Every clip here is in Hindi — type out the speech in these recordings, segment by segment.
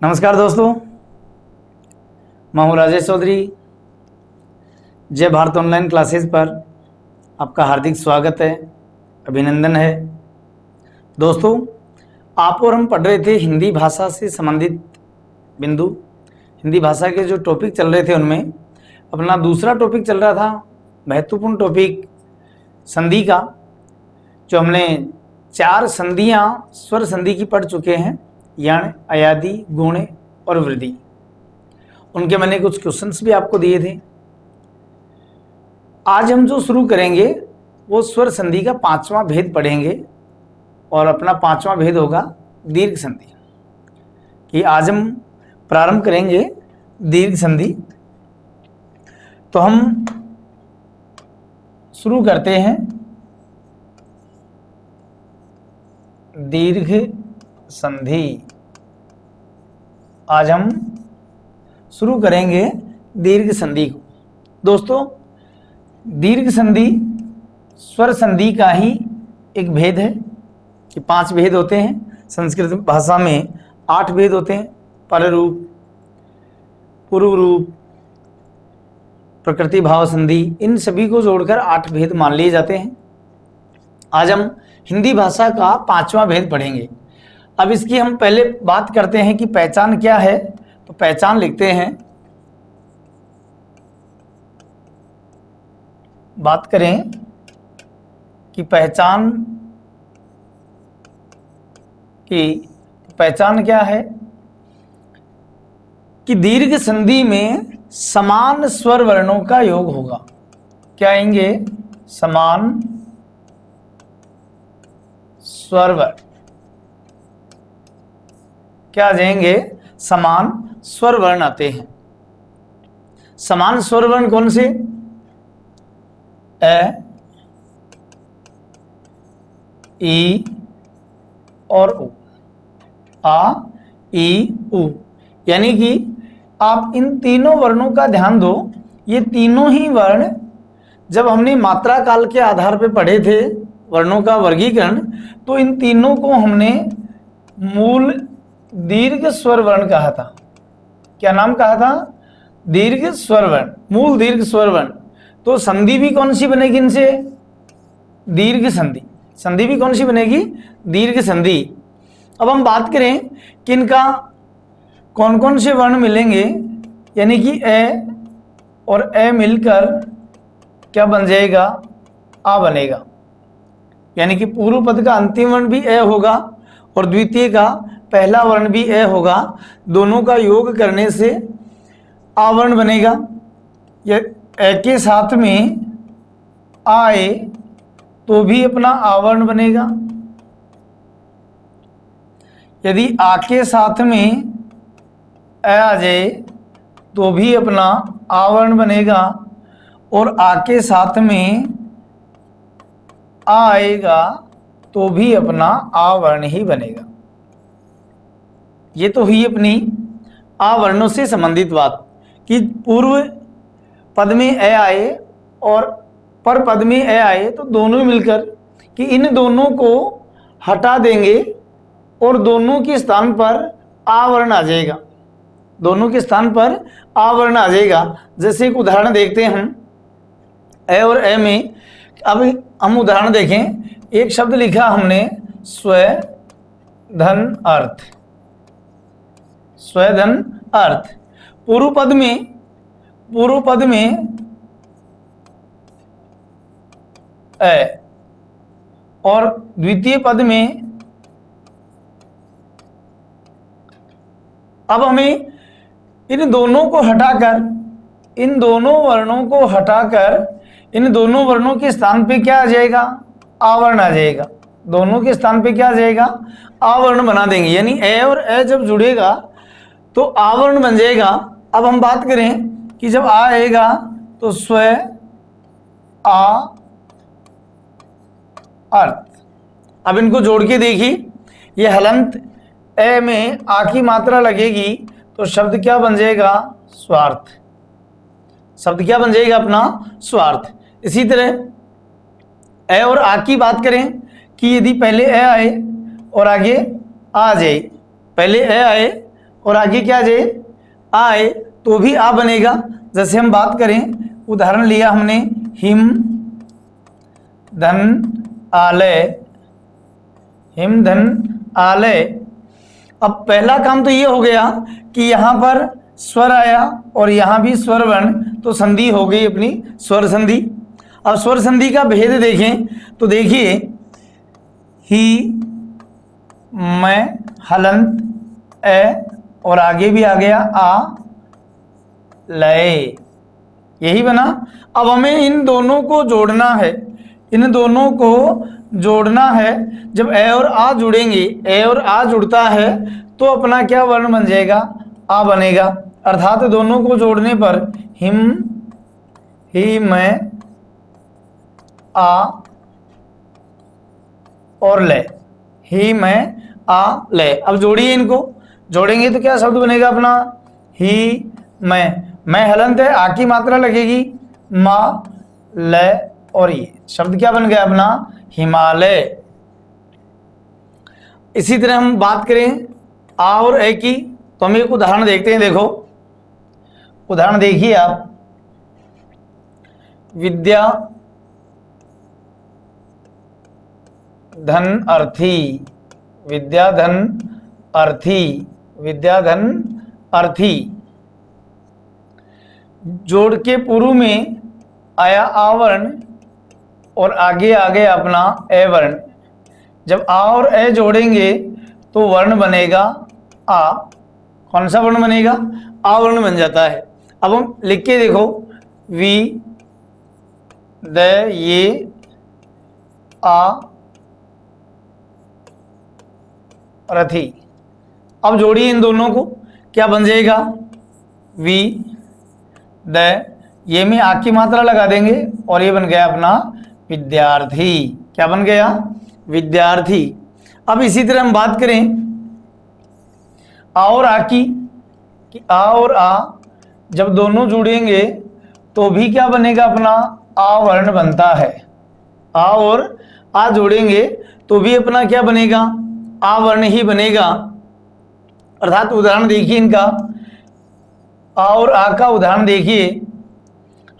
नमस्कार दोस्तों, मैं हूँ राजेश चौधरी। जय भारत ऑनलाइन क्लासेस पर आपका हार्दिक स्वागत है, अभिनंदन है। दोस्तों, आप और हम पढ़ रहे थे हिंदी भाषा से संबंधित बिंदु। हिंदी भाषा के जो टॉपिक चल रहे थे उनमें अपना दूसरा टॉपिक चल रहा था, महत्वपूर्ण टॉपिक संधि का। जो हमने 4 संधियाँ स्वर संधि की पढ़ चुके हैं, यण, अयादि, गुण और वृद्धि। उनके मैंने कुछ क्वेश्चंस भी आपको दिए थे। आज हम जो शुरू करेंगे वो स्वर संधि का 5वां भेद पढ़ेंगे और अपना 5वां भेद होगा दीर्घ संधि। कि आज हम प्रारंभ करेंगे दीर्घ संधि। तो हम शुरू करते हैं दीर्घ संधि। आज हम शुरू करेंगे दीर्घ संधि को। दोस्तों, दीर्घ संधि स्वर संधि का ही एक भेद है कि 5 भेद होते हैं। संस्कृत भाषा में 8 भेद होते हैं, पर रूप, पूर्व रूप, प्रकृति भाव संधि, इन सभी को जोड़कर 8 भेद मान लिए जाते हैं। आज हम हिंदी भाषा का 5वां भेद पढ़ेंगे। अब इसकी हम पहले बात करते हैं कि पहचान क्या है। तो पहचान लिखते हैं, बात करें कि पहचान की, पहचान क्या है कि दीर्घ संधि में समान स्वर वर्णों का योग होगा। क्या आएंगे? समान स्वर वर्ण। क्या आ जाएंगे? समान स्वर वर्ण आते हैं। समान स्वर वर्ण कौन से? ए, ई और उ। आ, ई, उ। यानी कि आप इन तीनों वर्णों का ध्यान दो। ये तीनों ही वर्ण जब हमने मात्रा काल के आधार पर पढ़े थे वर्णों का वर्गीकरण, तो इन तीनों को हमने मूल दीर्घ स्वर वर्ण कहा था। क्या नाम कहा था? दीर्घ स्वर वर्ण, मूल दीर्घ स्वर वर्ण। तो संधि भी कौन सी बनेगी इनसे? दीर्घ संधि। संधि भी कौन सी बनेगी? दीर्घ संधि। अब हम बात करें कि इनका कौन कौन से वर्ण मिलेंगे, यानी कि ए और ए मिलकर क्या बन जाएगा? आ बनेगा। यानी कि पूर्व पद का अंतिम वर्ण भी ए होगा और द्वितीय का पहला वर्ण भी ए होगा। दोनों का योग करने से आवर्ण बनेगा। यह ए के साथ में आए तो भी अपना आवर्ण बनेगा। यदि आ के साथ में ए आ जाए तो भी अपना आवर्ण बनेगा, और आ के साथ में आ आएगा तो भी अपना आवर्ण ही बनेगा। ये तो हुई अपनी आवर्णों से संबंधित बात कि पूर्व पद में ए आए और पर पद में ए आए तो दोनों मिलकर कि इन दोनों को हटा देंगे और दोनों के स्थान पर आवर्ण आ जाएगा। दोनों के स्थान पर आवर्ण आ जाएगा। जैसे एक उदाहरण देखते हैं हम ए और ए में। अब हम उदाहरण देखें। एक शब्द लिखा हमने स्व धन अर्थ। स्वधन अर्थ। पूर्व पद में ए और द्वितीय पद में। अब हमें इन दोनों को हटाकर, इन दोनों वर्णों को हटाकर इन दोनों वर्णों के स्थान पे क्या आ जाएगा? आवर्ण आ जाएगा। दोनों के स्थान पे क्या आ जाएगा? आवर्ण बना देंगे। यानी ए और ए जब जुड़ेगा तो आवर्ण बन जाएगा। अब हम बात करें कि जब आ आएगा तो स्व आ अर्थ। अब इनको जोड़ के देखिए, ये हलंत ए में आ की मात्रा लगेगी तो शब्द क्या बन जाएगा? स्वार्थ। शब्द क्या बन जाएगा? अपना स्वार्थ। इसी तरह ए और आ की बात करें कि यदि पहले ए आए और आगे आ जाए, पहले ए आए और आगे क्या जे आए तो भी आ बनेगा। जैसे हम बात करें, उदाहरण लिया हमने हिम धन आलय, हिम धन आलय। अब पहला काम तो ये हो गया कि यहाँ पर स्वर आया और यहाँ भी स्वर वर्ण, तो संधि हो गई अपनी स्वर संधि। अब स्वर संधि का भेद देखें तो देखिए ही, मैं, हलंत ए और आगे भी आ गया आ, लय, यही बना। अब हमें इन दोनों को जोड़ना है, इन दोनों को जोड़ना है। जब ए और आ जुड़ेंगे, ए और आ जुड़ता है तो अपना क्या वर्ण बन जाएगा, आ बनेगा। अर्थात दोनों को जोड़ने पर हिम, ही, मैं, आ और ले, ही, मैं, आ, ले। अब जोड़िए, इनको जोड़ेंगे तो क्या शब्द बनेगा अपना, ही, मैं हलंत है, आ की मात्रा लगेगी, मा, ले और ये शब्द क्या बन गया अपना, हिमालय। इसी तरह हम बात करें आ और ए की, तो हम एक उदाहरण देखते हैं। देखो उदाहरण देखिए आप, विद्या धन अर्थी, विद्या धन अर्थी, विद्या धन अर्थी। जोड़ के पूर्व में आया आ वर्ण और आगे आ गया अपना ए वर्ण। जब आ और ए जोड़ेंगे तो वर्ण बनेगा आ। कौन सा वर्ण बनेगा, आ वर्ण बन जाता है। अब हम लिख के देखो, वी, द, ये, आ, रथी। अब जोड़िए इन दोनों को, क्या बन जाएगा, वी, द, ये में आ की मात्रा लगा देंगे और ये बन गया अपना विद्यार्थी। क्या बन गया, विद्यार्थी। अब इसी तरह हम बात करें आ और आ की, कि आ और आ जब दोनों जुड़ेंगे तो भी क्या बनेगा अपना, आ वर्ण बनता है। आ और आ जोड़ेंगे तो भी अपना क्या बनेगा, आ वर्ण ही बनेगा। अर्थात उदाहरण देखिए इनका, आ और आ का उदाहरण देखिए,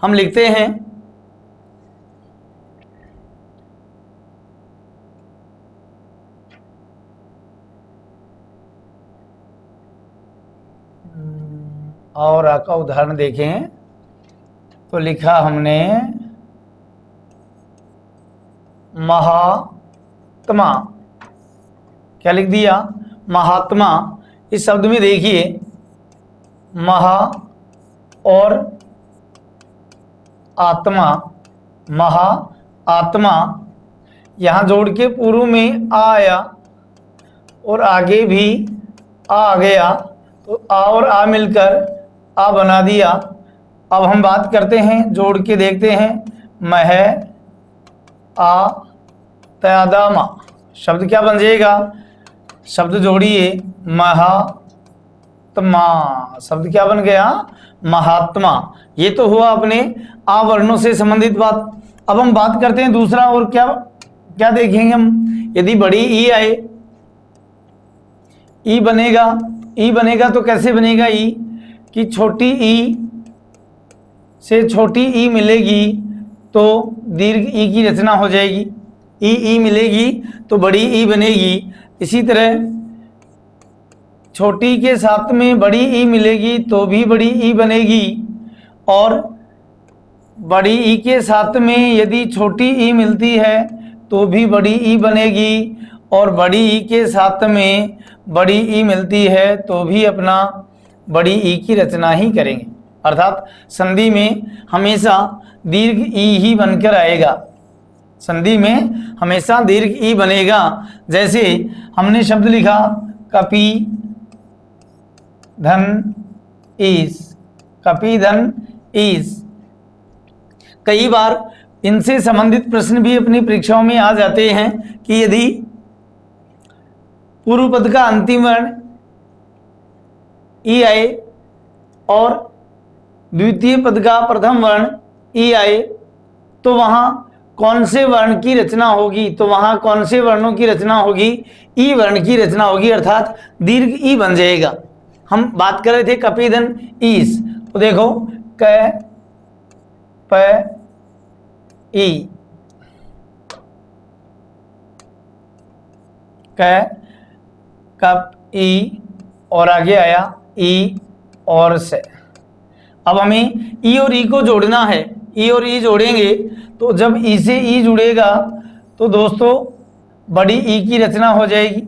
हम लिखते हैं आ और आ का उदाहरण देखें तो लिखा हमने महात्मा। क्या लिख दिया, महात्मा। इस शब्द में देखिए महा और आत्मा, महा आत्मा। यहाँ जोड़ के पूर्व में आ आया और आगे भी आ गया, तो आ और आ मिलकर आ बना दिया। अब हम बात करते हैं, जोड़ के देखते हैं, मह आ तयादामा। शब्द क्या बन जाएगा, शब्द जोड़िए महात्मा। शब्द क्या बन गया, महात्मा। ये तो हुआ अपने आ वर्णों से संबंधित बात। अब हम बात करते हैं दूसरा, और क्या क्या देखेंगे हम, यदि बड़ी ई आए, ई बनेगा, ई बनेगा तो कैसे बनेगा, ई कि छोटी ई से छोटी ई मिलेगी तो दीर्घ ई की रचना हो जाएगी। ई मिलेगी तो बड़ी ई बनेगी। इसी तरह छोटी के साथ में बड़ी ई मिलेगी तो भी बड़ी ई बनेगी, और बड़ी ई के साथ में यदि छोटी ई मिलती है तो भी बड़ी ई बनेगी, और बड़ी ई के साथ में बड़ी ई मिलती है तो भी अपना बड़ी ई की रचना ही करेंगे। अर्थात संधि में हमेशा दीर्घ ई ही बनकर आएगा, संधि में हमेशा दीर्घ ई बनेगा। जैसे हमने शब्द लिखा कपि धन ईस, कपि धन ईस। कई बार इनसे संबंधित प्रश्न भी अपनी परीक्षाओं में आ जाते हैं कि यदि पूर्व पद का अंतिम वर्ण ई आए और द्वितीय पद का प्रथम वर्ण ई आए तो वहाँ कौन से वर्ण की रचना होगी, तो वहाँ कौन से वर्णों की रचना होगी, ई वर्ण की रचना होगी, अर्थात दीर्घ ई बन जाएगा। हम बात कर रहे थे कपी धन ईस, तो देखो क प ई, क कप ई और आगे आया ई और से। अब हमें ई और ई को जोड़ना है, ई और ई जोड़ेंगे तो जब ई से ई जुड़ेगा तो दोस्तों बड़ी ई की रचना हो जाएगी।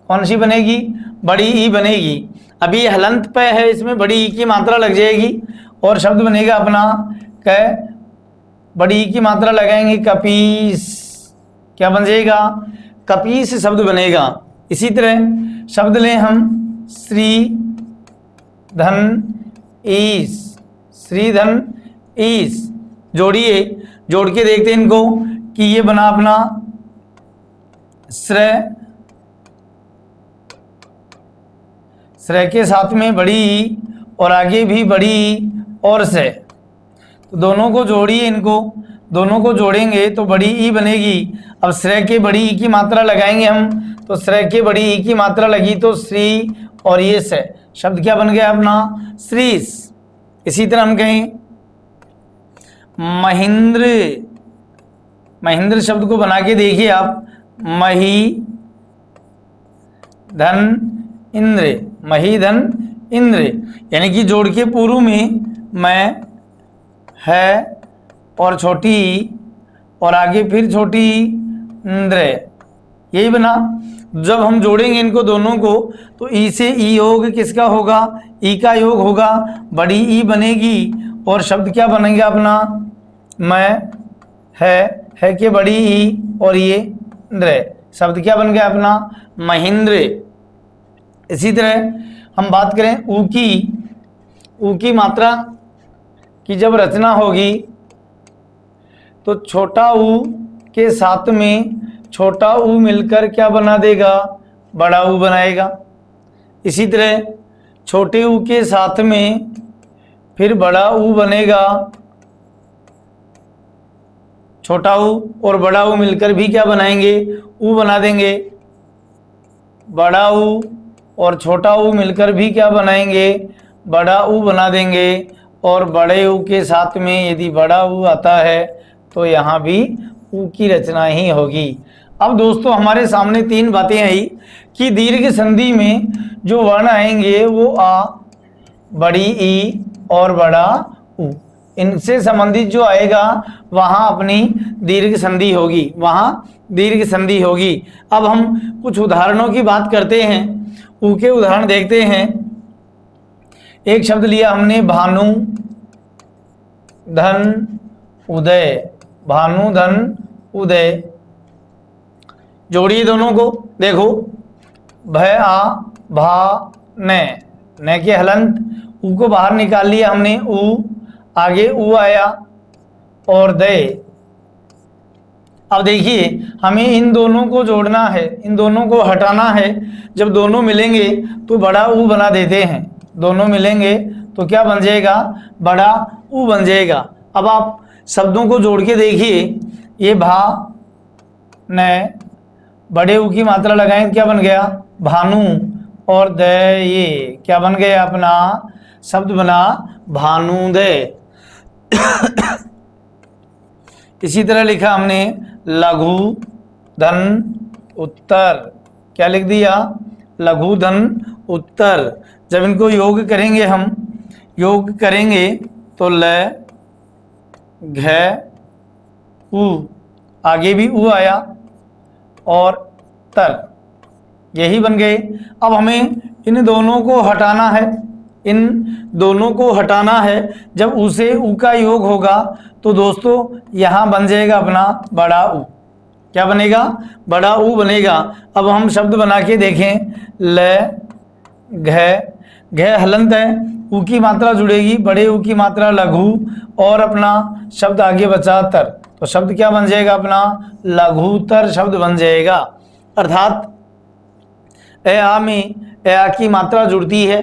कौन सी बनेगी? बड़ी ई बनेगी। अभी हलंत पे है, इसमें बड़ी ई की मात्रा लग जाएगी और शब्द बनेगा अपना क, बड़ी ई की मात्रा लगाएंगे कपीस, क्या बन जाएगा? कपीस शब्द बनेगा। इसी तरह शब्द लें हम श्री धन ईस, श्री धन ईस, जोड़िए, जोड़ के देखते हैं इनको कि ये बना अपना श्रेय, श्रेय के साथ में बड़ी ई और आगे भी बड़ी ई और से, तो दोनों को जोड़िए, इनको दोनों को जोड़ेंगे तो बड़ी ई बनेगी। अब श्रेय के बड़ी ई की मात्रा लगाएंगे हम, तो श्रेय के बड़ी ई की मात्रा लगी तो श्री और ये से, शब्द क्या बन गया अपना? श्रीस। इसी तरह हम कहें महेंद्र, महेंद्र शब्द को बना के देखिए आप, मही धन इंद्र, मही धन इंद्र, यानी कि जोड़ के पूर्व में मैं है और छोटी और आगे फिर छोटी इंद्र, यही बना। जब हम जोड़ेंगे इनको दोनों को तो ई से ई योग किसका होगा? ई का योग होगा, बड़ी ई बनेगी और शब्द क्या बनेगा अपना? मैं है के बड़ी ई और ये इंद्र, शब्द क्या बन गया अपना? महेंद्र। इसी तरह हम बात करें ऊ की मात्रा की जब रचना होगी तो छोटा ऊ के साथ में छोटा ऊ मिलकर क्या बना देगा? बड़ा ऊ बनाएगा। इसी तरह छोटे ऊ के साथ में फिर बड़ा ऊ बनेगा, छोटा ऊ और बड़ा ऊ मिलकर भी क्या बनाएंगे? ऊ बना देंगे। बड़ा ऊ और छोटा ऊ मिलकर भी क्या बनाएंगे? बड़ा ऊ बना देंगे। और बड़े ऊ के साथ में यदि बड़ा ऊ आता है तो यहाँ भी ऊ की रचना ही होगी। अब दोस्तों हमारे सामने तीन बातें आई कि दीर्घ संधि में जो वर्ण आएंगे वो आ, बड़ी ई और बड़ा ऊ, इनसे संबंधित जो आएगा वहाँ अपनी दीर्घ संधि होगी, वहाँ दीर्घ संधि होगी। अब हम कुछ उदाहरणों की बात करते हैं, ऊ के उदाहरण देखते हैं। एक शब्द लिया हमने भानु धन उदय, भानु धन उदय, जोड़िए दोनों को, देखो भय आ भा न के हलंत, ऊ को बाहर निकाल लिया हमने, ऊ आगे ऊ आया और दे। अब देखिए हमें इन दोनों को जोड़ना है, इन दोनों को हटाना है। जब दोनों मिलेंगे तो बड़ा ऊ बना देते हैं, दोनों मिलेंगे तो क्या बन जाएगा? बड़ा ऊ बन जाएगा। अब आप शब्दों को जोड़ के देखिए, ये भा न, बड़े ऊ की मात्रा लगाएं तो क्या बन गया? भानु, और द ये क्या बन गया अपना? शब्द बना भानुदय। इसी तरह लिखा हमने लघु धन उत्तर, क्या लिख दिया? लघु धन उत्तर। जब इनको योग करेंगे हम, योग करेंगे तो ल घ ऊ, आगे भी ऊ आया और तर, यही बन गए। अब हमें इन दोनों को हटाना है, इन दोनों को हटाना है। जब ऊ से ऊ का योग होगा तो दोस्तों यहाँ बन जाएगा अपना बड़ा ऊ, क्या बनेगा? बड़ा ऊ बनेगा। अब हम शब्द बना के देखें, ल घ हलंत है, ऊ की मात्रा जुड़ेगी, बड़े ऊ की मात्रा लघु और अपना शब्द आगे बचा तर, तो शब्द क्या बन जाएगा अपना? लघुतर शब्द बन जाएगा। अर्थात ए आ में ए आ की मात्रा जुड़ती है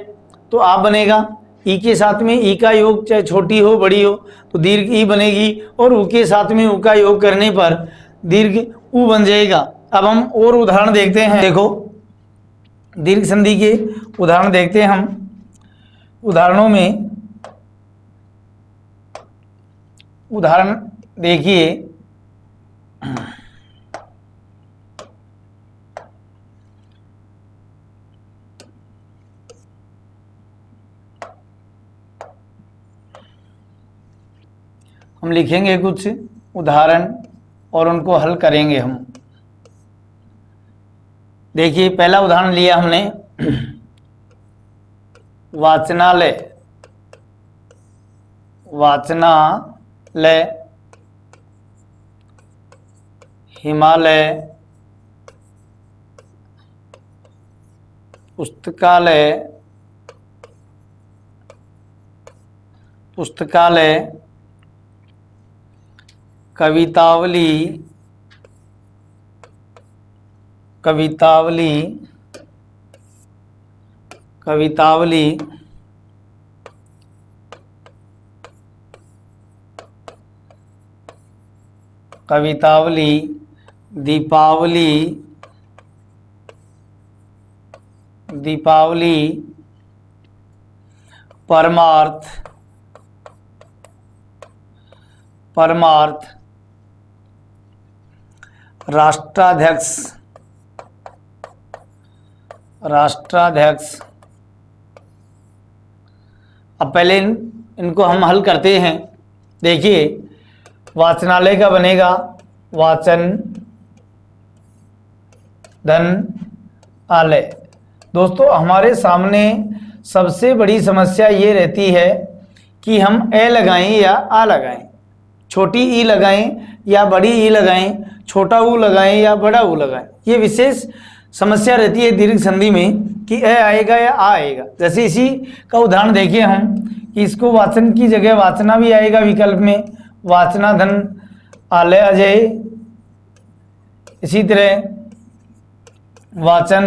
तो आ बनेगा, ई के साथ में ई का योग चाहे छोटी हो बड़ी हो तो दीर्घ ई बनेगी, और ऊ के साथ में ऊ का योग करने पर दीर्घ ऊ बन जाएगा। अब हम और उदाहरण देखते हैं, देखो दीर्घ संधि के उदाहरण देखते हैं हम। उदाहरणों में उदाहरण देखिए, हम लिखेंगे कुछ उदाहरण और उनको हल करेंगे हम। देखिए पहला उदाहरण लिया हमने, वाचनालय। वाचनालय, हिमालय, पुस्तकालय, पुस्तकालय, कवितावली, कवितावली, कवितावली, कवितावली, दीपावली, दीपावली, परमार्थ, परमार्थ, राष्ट्राध्यक्ष, राष्ट्राध्यक्ष। अब पहले इनको हम हल करते हैं। देखिए वाचनालय का बनेगा वाचन धन आलय। दोस्तों हमारे सामने सबसे बड़ी समस्या ये रहती है कि हम ए लगाएं या आ लगाएं, छोटी ई लगाएं या बड़ी ई लगाएं, छोटा ऊ लगाएं या बड़ा ऊ लगाएं। ये विशेष समस्या रहती है दीर्घ संधि में कि ए आएगा या आ आएगा। जैसे इसी का उदाहरण देखिए हम कि इसको वाचन की जगह वाचना भी आएगा विकल्प में, वाचना धन आलय आ जाए। इसी तरह वाचन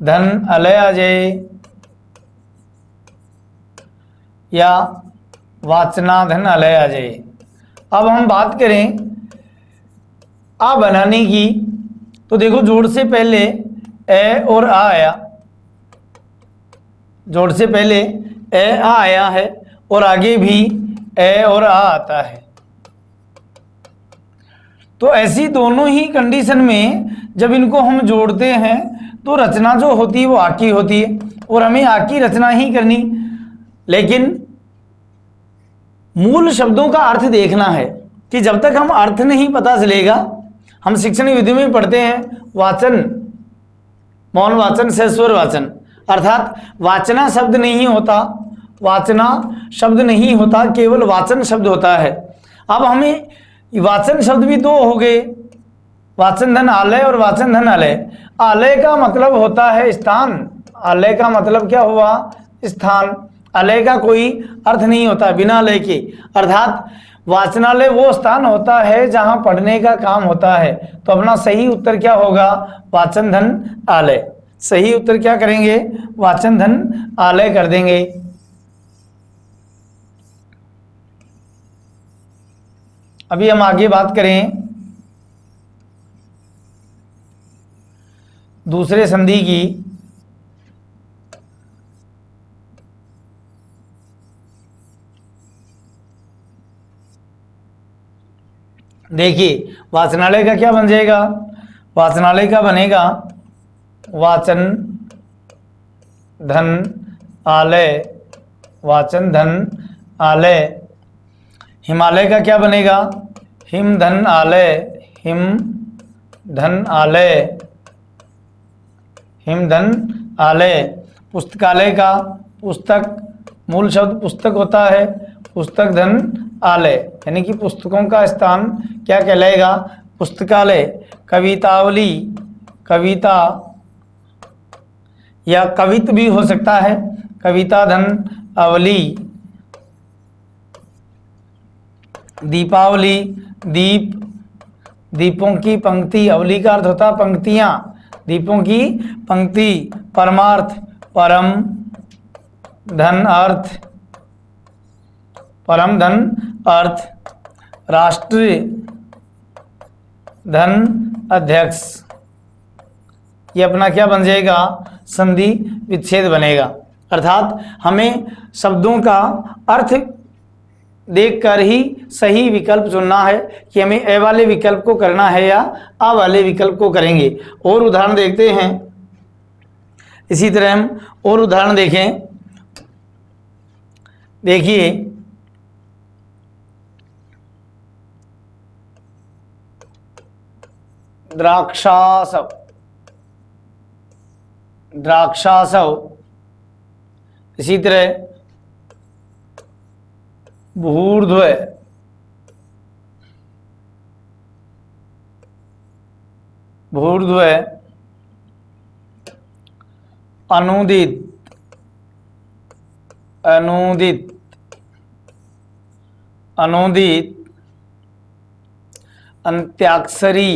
धन आलय आ जाए या वाचना धन आलय आ जाए। अब हम बात करें आ बनाने की, तो देखो जोड़ से पहले ए और आ आया, जोड़ से पहले ए आ आया है और आगे भी ए और आ आता है। तो ऐसी दोनों ही कंडीशन में जब इनको हम जोड़ते हैं तो रचना जो होती है वो आ की होती है और हमें आ की रचना ही करनी। लेकिन मूल शब्दों का अर्थ देखना है कि जब तक हम अर्थ नहीं पता चलेगा, हम शिक्षण विधि में पढ़ते हैं वाचन, मौन वाचन से स्वर वाचन, अर्थात वाचना शब्द नहीं होता, वाचना शब्द नहीं होता, केवल वाचन शब्द होता है। अब हमें वाचन शब्द भी दो हो गए, वाचन धन आलय और वाचन धन आलय। आलय का मतलब होता है स्थान, आलय का मतलब क्या हुआ, स्थान। आलय का कोई अर्थ नहीं होता बिना लय के, अर्थात वाचनालय वो स्थान होता है जहां पढ़ने का काम होता है। तो अपना सही उत्तर क्या होगा, वाचन धन आलय। सही उत्तर क्या करेंगे, वाचन धन आलय कर देंगे। अभी हम आगे बात करें दूसरे संधि की। देखिए वाचनालय का क्या बन जाएगा, वाचनालय का बनेगा वाचन धन आलय, वाचन धन आलय। हिमालय का क्या बनेगा, हिम धन आलय, हिम धन आलय, हिम धन आलय। पुस्तकालय का, पुस्तक मूल शब्द पुस्तक होता है, पुस्तक धन आलय, यानी कि पुस्तकों का स्थान क्या कहलाएगा, पुस्तकालय। कवितावली, कविता या कवित भी हो सकता है, कविता धन अवली। दीपावली, दीप, दीपों की पंक्ति, अवली का अर्थ होता है पंक्तियां, दीपों की पंक्ति। परमार्थ, परम धन अर्थ, परम धन अर्थ। राष्ट्र धन अध्यक्ष। ये अपना क्या बन जाएगा, संधि विच्छेद बनेगा। अर्थात हमें शब्दों का अर्थ देखकर ही सही विकल्प चुनना है कि हमें ए वाले विकल्प को करना है या आ वाले विकल्प को करेंगे। और उदाहरण देखते हैं। इसी तरह हम और उदाहरण देखें। देखिए, द्राक्षासव, द्राक्षासव। इसी तरह भूर्ध्व, भूर्ध्व, अनुदित, अनुदित, अनुदित, अंत्याक्षरी,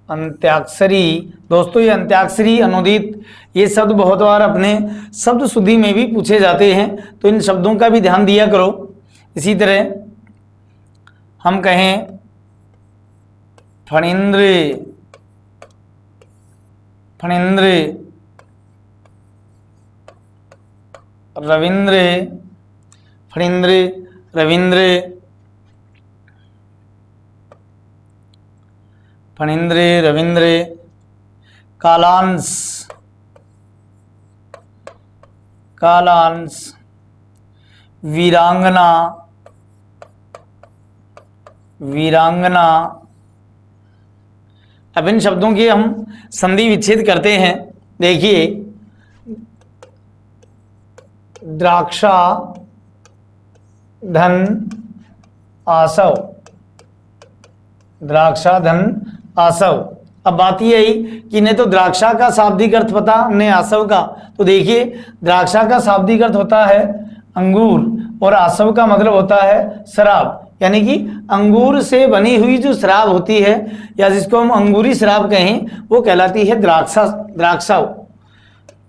अंत्याक्षरी। दोस्तों ये अंत्याक्षरी, अनुदित, ये शब्द बहुत बार अपने शब्द शुद्धि में भी पूछे जाते हैं, तो इन शब्दों का भी ध्यान दिया करो। इसी तरह हम कहें फणींद्र, फणींद्र, रविंद्र, फणींद्र, रविंद्र, फणींद्र, रविंद्र, कालांश, कालांश, वीरांगना, वीरांगना। अब इन शब्दों के हम संधि विच्छेद करते हैं। देखिए, द्राक्षा, धन, आसव, द्राक्षा, धन, आसव। अब बात ये आई कि ने तो द्राक्षा का शाब्दिक अर्थ पता, ने आसव का। तो देखिए, द्राक्षा का शाब्दिक अर्थ होता है अंगूर और आसव का मतलब होता है शराब, यानी कि अंगूर से बनी हुई जो शराब होती है या जिसको हम अंगूरी शराब कहें वो कहलाती है द्राक्षा, द्राक्षा।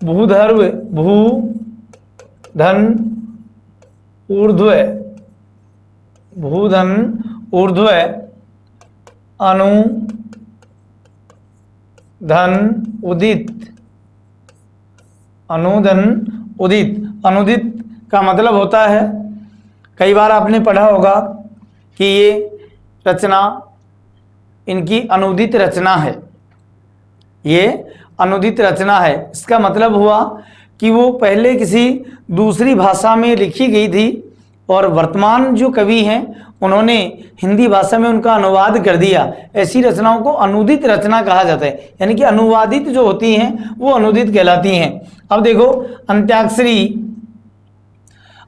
भूधर्व, भू, धन, ऊर्ध्व, भूधन, ऊर्ध्व, अनु, धन, उदित, अनुधन, उदित। अनुदित का मतलब होता है, कई बार आपने पढ़ा होगा कि ये रचना इनकी अनुदित रचना है, ये अनुदित रचना है। इसका मतलब हुआ कि वो पहले किसी दूसरी भाषा में लिखी गई थी और वर्तमान जो कवि हैं उन्होंने हिंदी भाषा में उनका अनुवाद कर दिया। ऐसी रचनाओं को अनुदित रचना कहा जाता है, यानी कि अनुवादित जो होती हैं वो अनुदित कहलाती हैं। अब देखो, अंत्याक्षरी,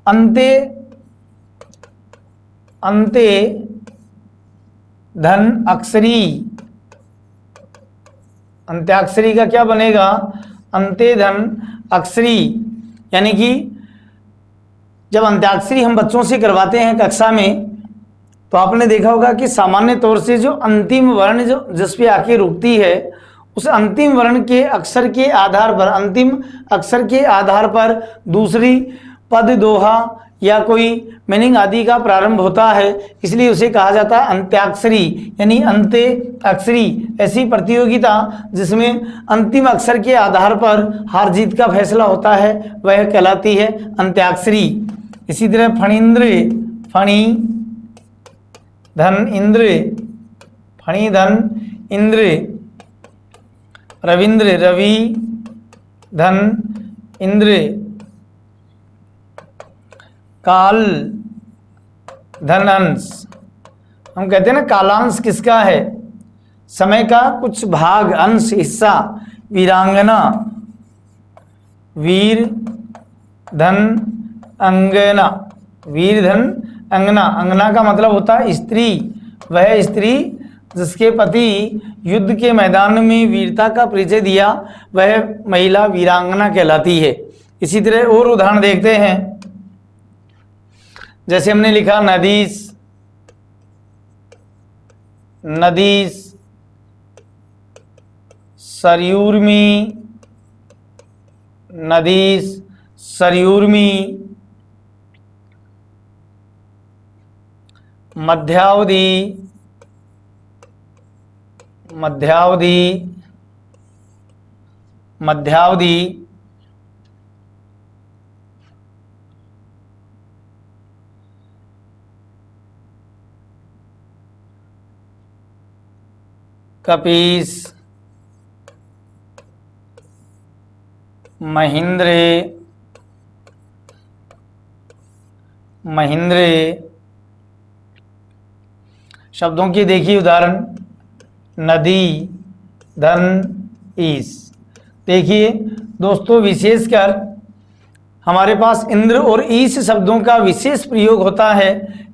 अंते, अंते धन अक्षरी, अंत्याक्षरी का क्या बनेगा? अंते धन अक्षरी। यानी कि जब अंत्याक्षरी हम बच्चों से करवाते हैं कक्षा में, तो आपने देखा होगा कि सामान्य तौर से जो अंतिम वर्ण जो जिस पे आके रुकती है, उस अंतिम वर्ण के अक्षर के आधार पर, अंतिम अक्षर के आधार पर दूसरी पद, दोहा या कोई मीनिंग आदि का प्रारंभ होता है, इसलिए उसे कहा जाता है अंत्याक्षरी, यानी अंत्य अक्षरी। ऐसी प्रतियोगिता जिसमें अंतिम अक्षर के आधार पर हार जीत का फैसला होता है वह कहलाती है अंत्याक्षरी। इसी तरह फणींद्र, फणी धन इंद्र, फणी धन इंद्र, रविंद्र, रवि धन इंद्र, काल धन अंश। हम कहते हैं ना कालांश किसका है? समय का कुछ भाग, अंश, हिस्सा। वीरांगना, वीर धन अंगना, वीर धन अंगना। अंगना का मतलब होता है स्त्री। वह स्त्री जिसके पति युद्ध के मैदान में वीरता का परिचय दिया, वह महिला वीरांगना कहलाती है। इसी तरह और उदाहरण देखते हैं। जैसे हमने लिखा नदीस, नदीस, सरयूर्मी, नदीस, सरयूर्मी, मध्यावधि, मध्यावधि, मध्यावधि, कपीस, महिंद्रे, महिंद्रे। शब्दों की देखिए उदाहरण, नदी, धन, ईस। देखिए दोस्तों, विशेषकर हमारे पास इंद्र और ईश शब्दों का विशेष प्रयोग होता है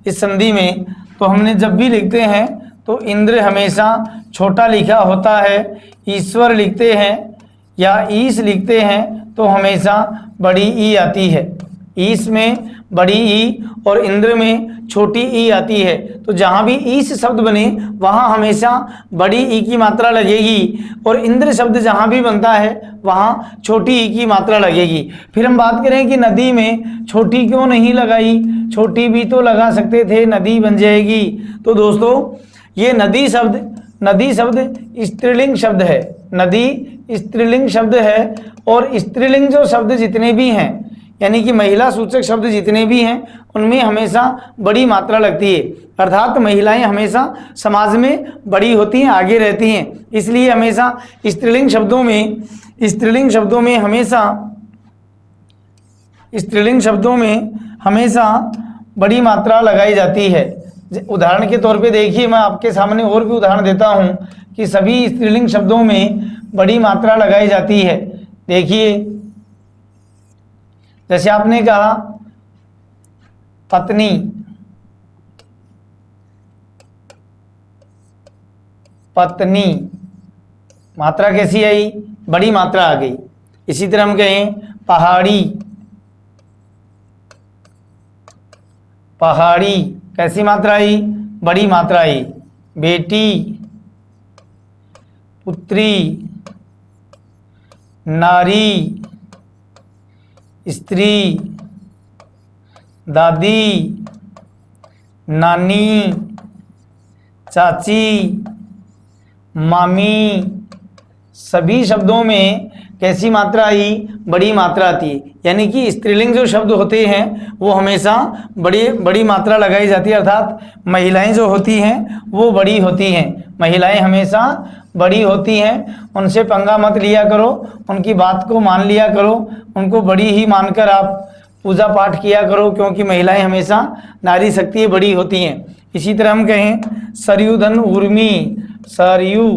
इस संधि में। तो हमने जब भी लिखते हैं तो इंद्र हमेशा छोटा लिखा होता है, ईश्वर लिखते हैं या ईश लिखते हैं तो हमेशा बड़ी ई आती है। ईश में बड़ी ई और इंद्र में छोटी ई आती है। तो जहाँ भी ईश शब्द बने वहाँ हमेशा बड़ी ई की मात्रा लगेगी, और इंद्र शब्द जहाँ भी बनता है वहाँ छोटी ई की मात्रा लगेगी। फिर हम बात करें कि नदी में छोटी क्यों नहीं लगाई, छोटी भी तो लगा सकते थे, नदी बन जाएगी। तो दोस्तों ये नदी शब्द स्त्रीलिंग शब्द है, नदी स्त्रीलिंग शब्द है, और स्त्रीलिंग जो शब्द जितने भी हैं यानी कि महिला सूचक शब्द जितने भी हैं उनमें हमेशा बड़ी मात्रा लगती है, अर्थात महिलाएं हमेशा समाज में बड़ी होती हैं, आगे रहती हैं। इसलिए हमेशा स्त्रीलिंग शब्दों में हमेशा बड़ी मात्रा लगाई जाती है। उदाहरण के तौर पे देखिए, मैं आपके सामने और भी उदाहरण देता हूं कि सभी स्त्रीलिंग शब्दों में बड़ी मात्रा लगाई जाती है। देखिए जैसे आपने कहा पत्नी, पत्नी, मात्रा कैसी आई, बड़ी मात्रा आ गई। इसी तरह हम कहें पहाड़ी, पहाड़ी, कैसी मात्रा आई, बड़ी मात्रा आई। बेटी, पुत्री, नारी, स्त्री, दादी, नानी, चाची, मामी, सभी शब्दों में कैसी मात्रा आई, बड़ी मात्रा आती है। यानी कि स्त्रीलिंग जो शब्द होते हैं वो हमेशा बड़ी मात्रा लगाई जाती है, अर्थात महिलाएं जो होती हैं वो बड़ी होती हैं, महिलाएं हमेशा बड़ी होती हैं। उनसे पंगा मत लिया करो, उनकी बात को मान लिया करो, उनको बड़ी ही मानकर आप पूजा पाठ किया करो, क्योंकि महिलाएं हमेशा नारी शक्ति बड़ी होती हैं। इसी तरह हम कहें सरयू धन ऊर्मी, सरयू,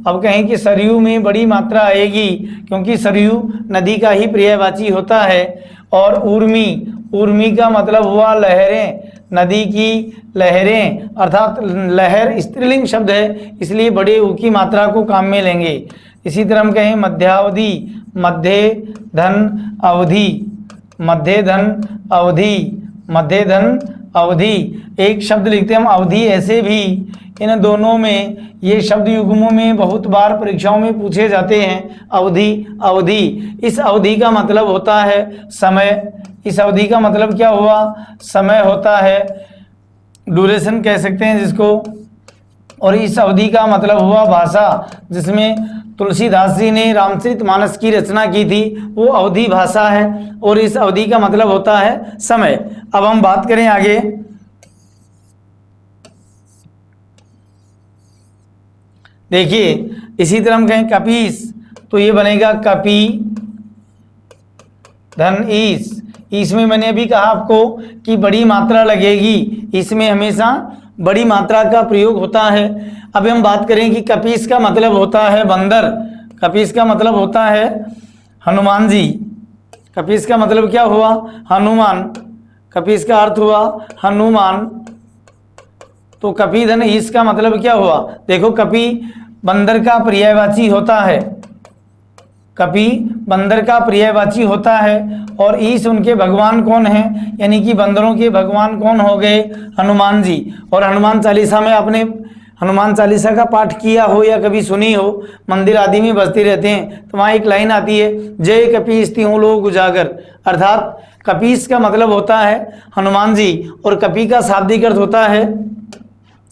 अब कहें कि सरयू में बड़ी मात्रा आएगी क्योंकि सरयू नदी का ही पर्यायवाची होता है। और ऊर्मी, ऊर्मी का मतलब हुआ लहरें, नदी की लहरें, अर्थात लहर स्त्रीलिंग शब्द है, इसलिए बड़े ऊ की मात्रा को काम में लेंगे। इसी तरह हम कहें मध्यावधि, मध्य धन अवधि, मध्य धन अवधि, मध्य धन अवधि। एक शब्द लिखते हैं हम अवधि, ऐसे भी इन दोनों में ये शब्द युग्मों में बहुत बार परीक्षाओं में पूछे जाते हैं। अवधि, अवधि, इस अवधि का मतलब होता है समय। इस अवधि का मतलब क्या हुआ, समय होता है, ड्यूरेशन कह सकते हैं जिसको। और इस अवधि का मतलब हुआ भाषा, जिसमें तुलसीदास जी ने रामचरितमानस की रचना की थी, वो अवधि भाषा है। और इस अवधि का मतलब होता है समय। अब हम बात करें आगे, देखिए इसी तरह हम कहें कपीस, तो ये बनेगा कपी धन ईस। इसमें मैंने अभी कहा आपको कि बड़ी मात्रा लगेगी, इसमें हमेशा बड़ी मात्रा का प्रयोग होता है। अब हम बात करें कि कपीस का मतलब होता है बंदर, कपीस का मतलब होता है हनुमान जी। कपीस का मतलब क्या हुआ, हनुमान, कपीस का अर्थ हुआ हनुमान। तो कपी धन ईस का मतलब क्या हुआ, देखो कपी बंदर का पर्यायवाची होता है, कपि बंदर का पर्यायवाची होता है। और ईश उनके भगवान कौन हैं, यानी कि बंदरों के भगवान कौन हो गए, हनुमान जी। और हनुमान चालीसा में आपने हनुमान चालीसा का पाठ किया हो या कभी सुनी हो, मंदिर आदि में बजते रहते हैं, तो वहाँ एक लाइन आती है, जय कपीस तिहु लोक उजागर। अर्थात कपीस का मतलब होता है हनुमान जी और कपि का शाब्दिक अर्थ होता है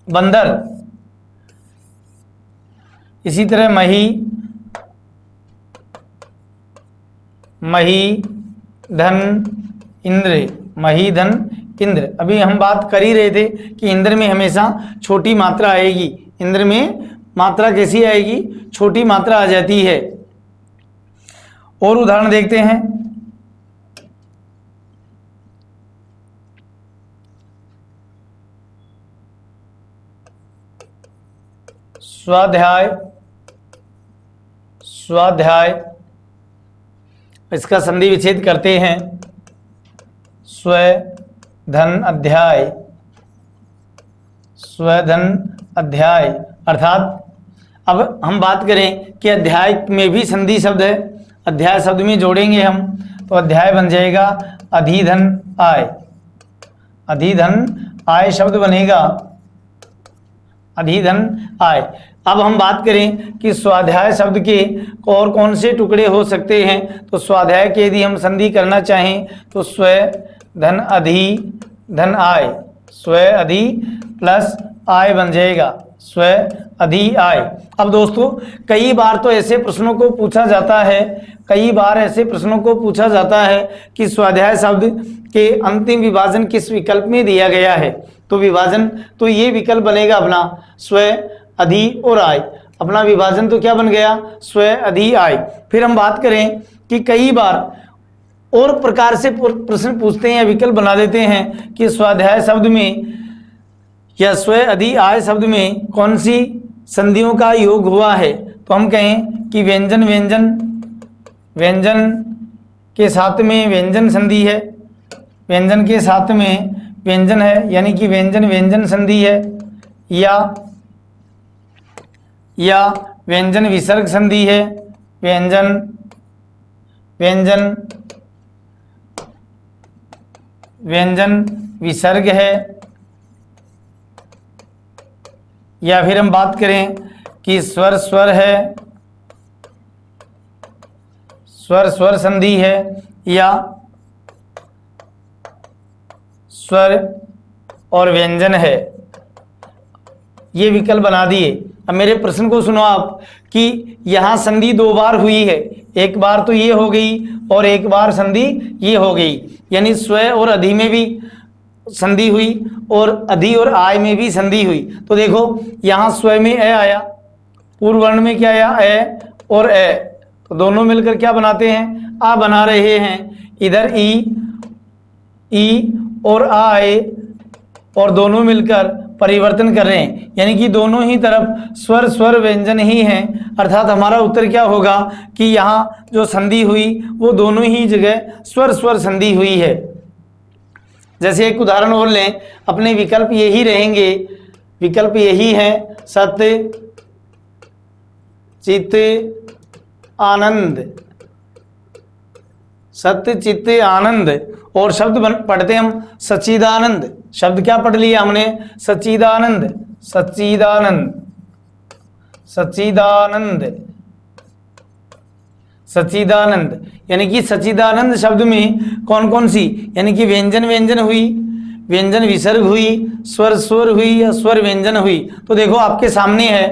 बंदर। इसी तरह मही, मही धन इंद्र, मही धन इंद्र। अभी हम बात कर ही रहे थे कि इंद्र में हमेशा छोटी मात्रा आएगी, इंद्र में मात्रा कैसी आएगी, छोटी मात्रा आ जाती है। और उदाहरण देखते हैं। स्वाध्याय, स्वाध्याय इसका संधि विच्छेद करते हैं। स्व धन अध्याय, स्वधन अध्याय। अर्थात अब हम बात करें कि अध्याय में भी संधि शब्द है, अध्याय शब्द में जोड़ेंगे हम तो अध्याय बन जाएगा अधिधन आय, अधिधन आय शब्द बनेगा अधिधन आय। अब हम बात करें कि स्वाध्याय शब्द के और कौन से टुकड़े हो सकते हैं, तो स्वाध्याय के यदि हम संधि करना चाहें तो स्व धन अधि धन आय, स्व अधि प्लस आय बन जाएगा स्व अधि आय। अब दोस्तों कई बार तो ऐसे प्रश्नों को पूछा जाता है, कई बार ऐसे प्रश्नों को पूछा जाता है कि स्वाध्याय शब्द के अंतिम विभाजन किस विकल्प में दिया गया है, तो विभाजन तो ये विकल्प बनेगा अपना स्व अधि और आय। अपना विभाजन तो क्या बन गया, स्व अधि आय। फिर हम बात करें कि कई बार और प्रकार से प्रश्न पूछते हैं या विकल्प बना देते हैं कि स्वाध्याय शब्द में या स्व अधि आय शब्द में कौन सी संधियों का योग हुआ है, तो हम कहें कि व्यंजन व्यंजन, व्यंजन के साथ में व्यंजन संधि है, व्यंजन के साथ में व्यंजन है यानी कि व्यंजन व्यंजन संधि है, या व्यंजन विसर्ग संधि है, व्यंजन व्यंजन व्यंजन विसर्ग है, या फिर हम बात करें कि स्वर स्वर है, स्वर स्वर संधि है, या स्वर और व्यंजन है। ये विकल्प बना दिए। अब मेरे प्रश्न को सुनो आप कि यहाँ संधि दो बार हुई है, एक बार तो ये हो गई और एक बार संधि ये हो गई, यानी स्व और अधि में भी संधि हुई और अधि और आय में भी संधि हुई। तो देखो यहाँ स्व में ए आया, पूर्व वर्ण में क्या आया ए और ए, तो दोनों मिलकर क्या बनाते हैं, आ बना रहे हैं। इधर ई और आ आए और दोनों मिलकर परिवर्तन कर रहे हैं, यानी कि दोनों ही तरफ स्वर स्वर व्यंजन ही हैं। अर्थात हमारा उत्तर क्या होगा कि यहाँ जो संधि हुई वो दोनों ही जगह स्वर स्वर संधि हुई है। जैसे एक उदाहरण और लें, अपने विकल्प यही रहेंगे, विकल्प यही है सत्य चित्त आनंद, सत्य चित्त आनंद, और शब्द पढ़ते हम सच्चिदानंद। शब्द क्या पढ़ लिया हमने, सच्चिदानंद, सच्चिदानंद, सच्चिदानंद, सच्चिदानंद। यानी कि सच्चिदानंद शब्द में कौन कौन सी, यानी कि व्यंजन व्यंजन हुई, व्यंजन विसर्ग हुई, स्वर स्वर हुई या स्वर व्यंजन हुई। तो देखो आपके सामने है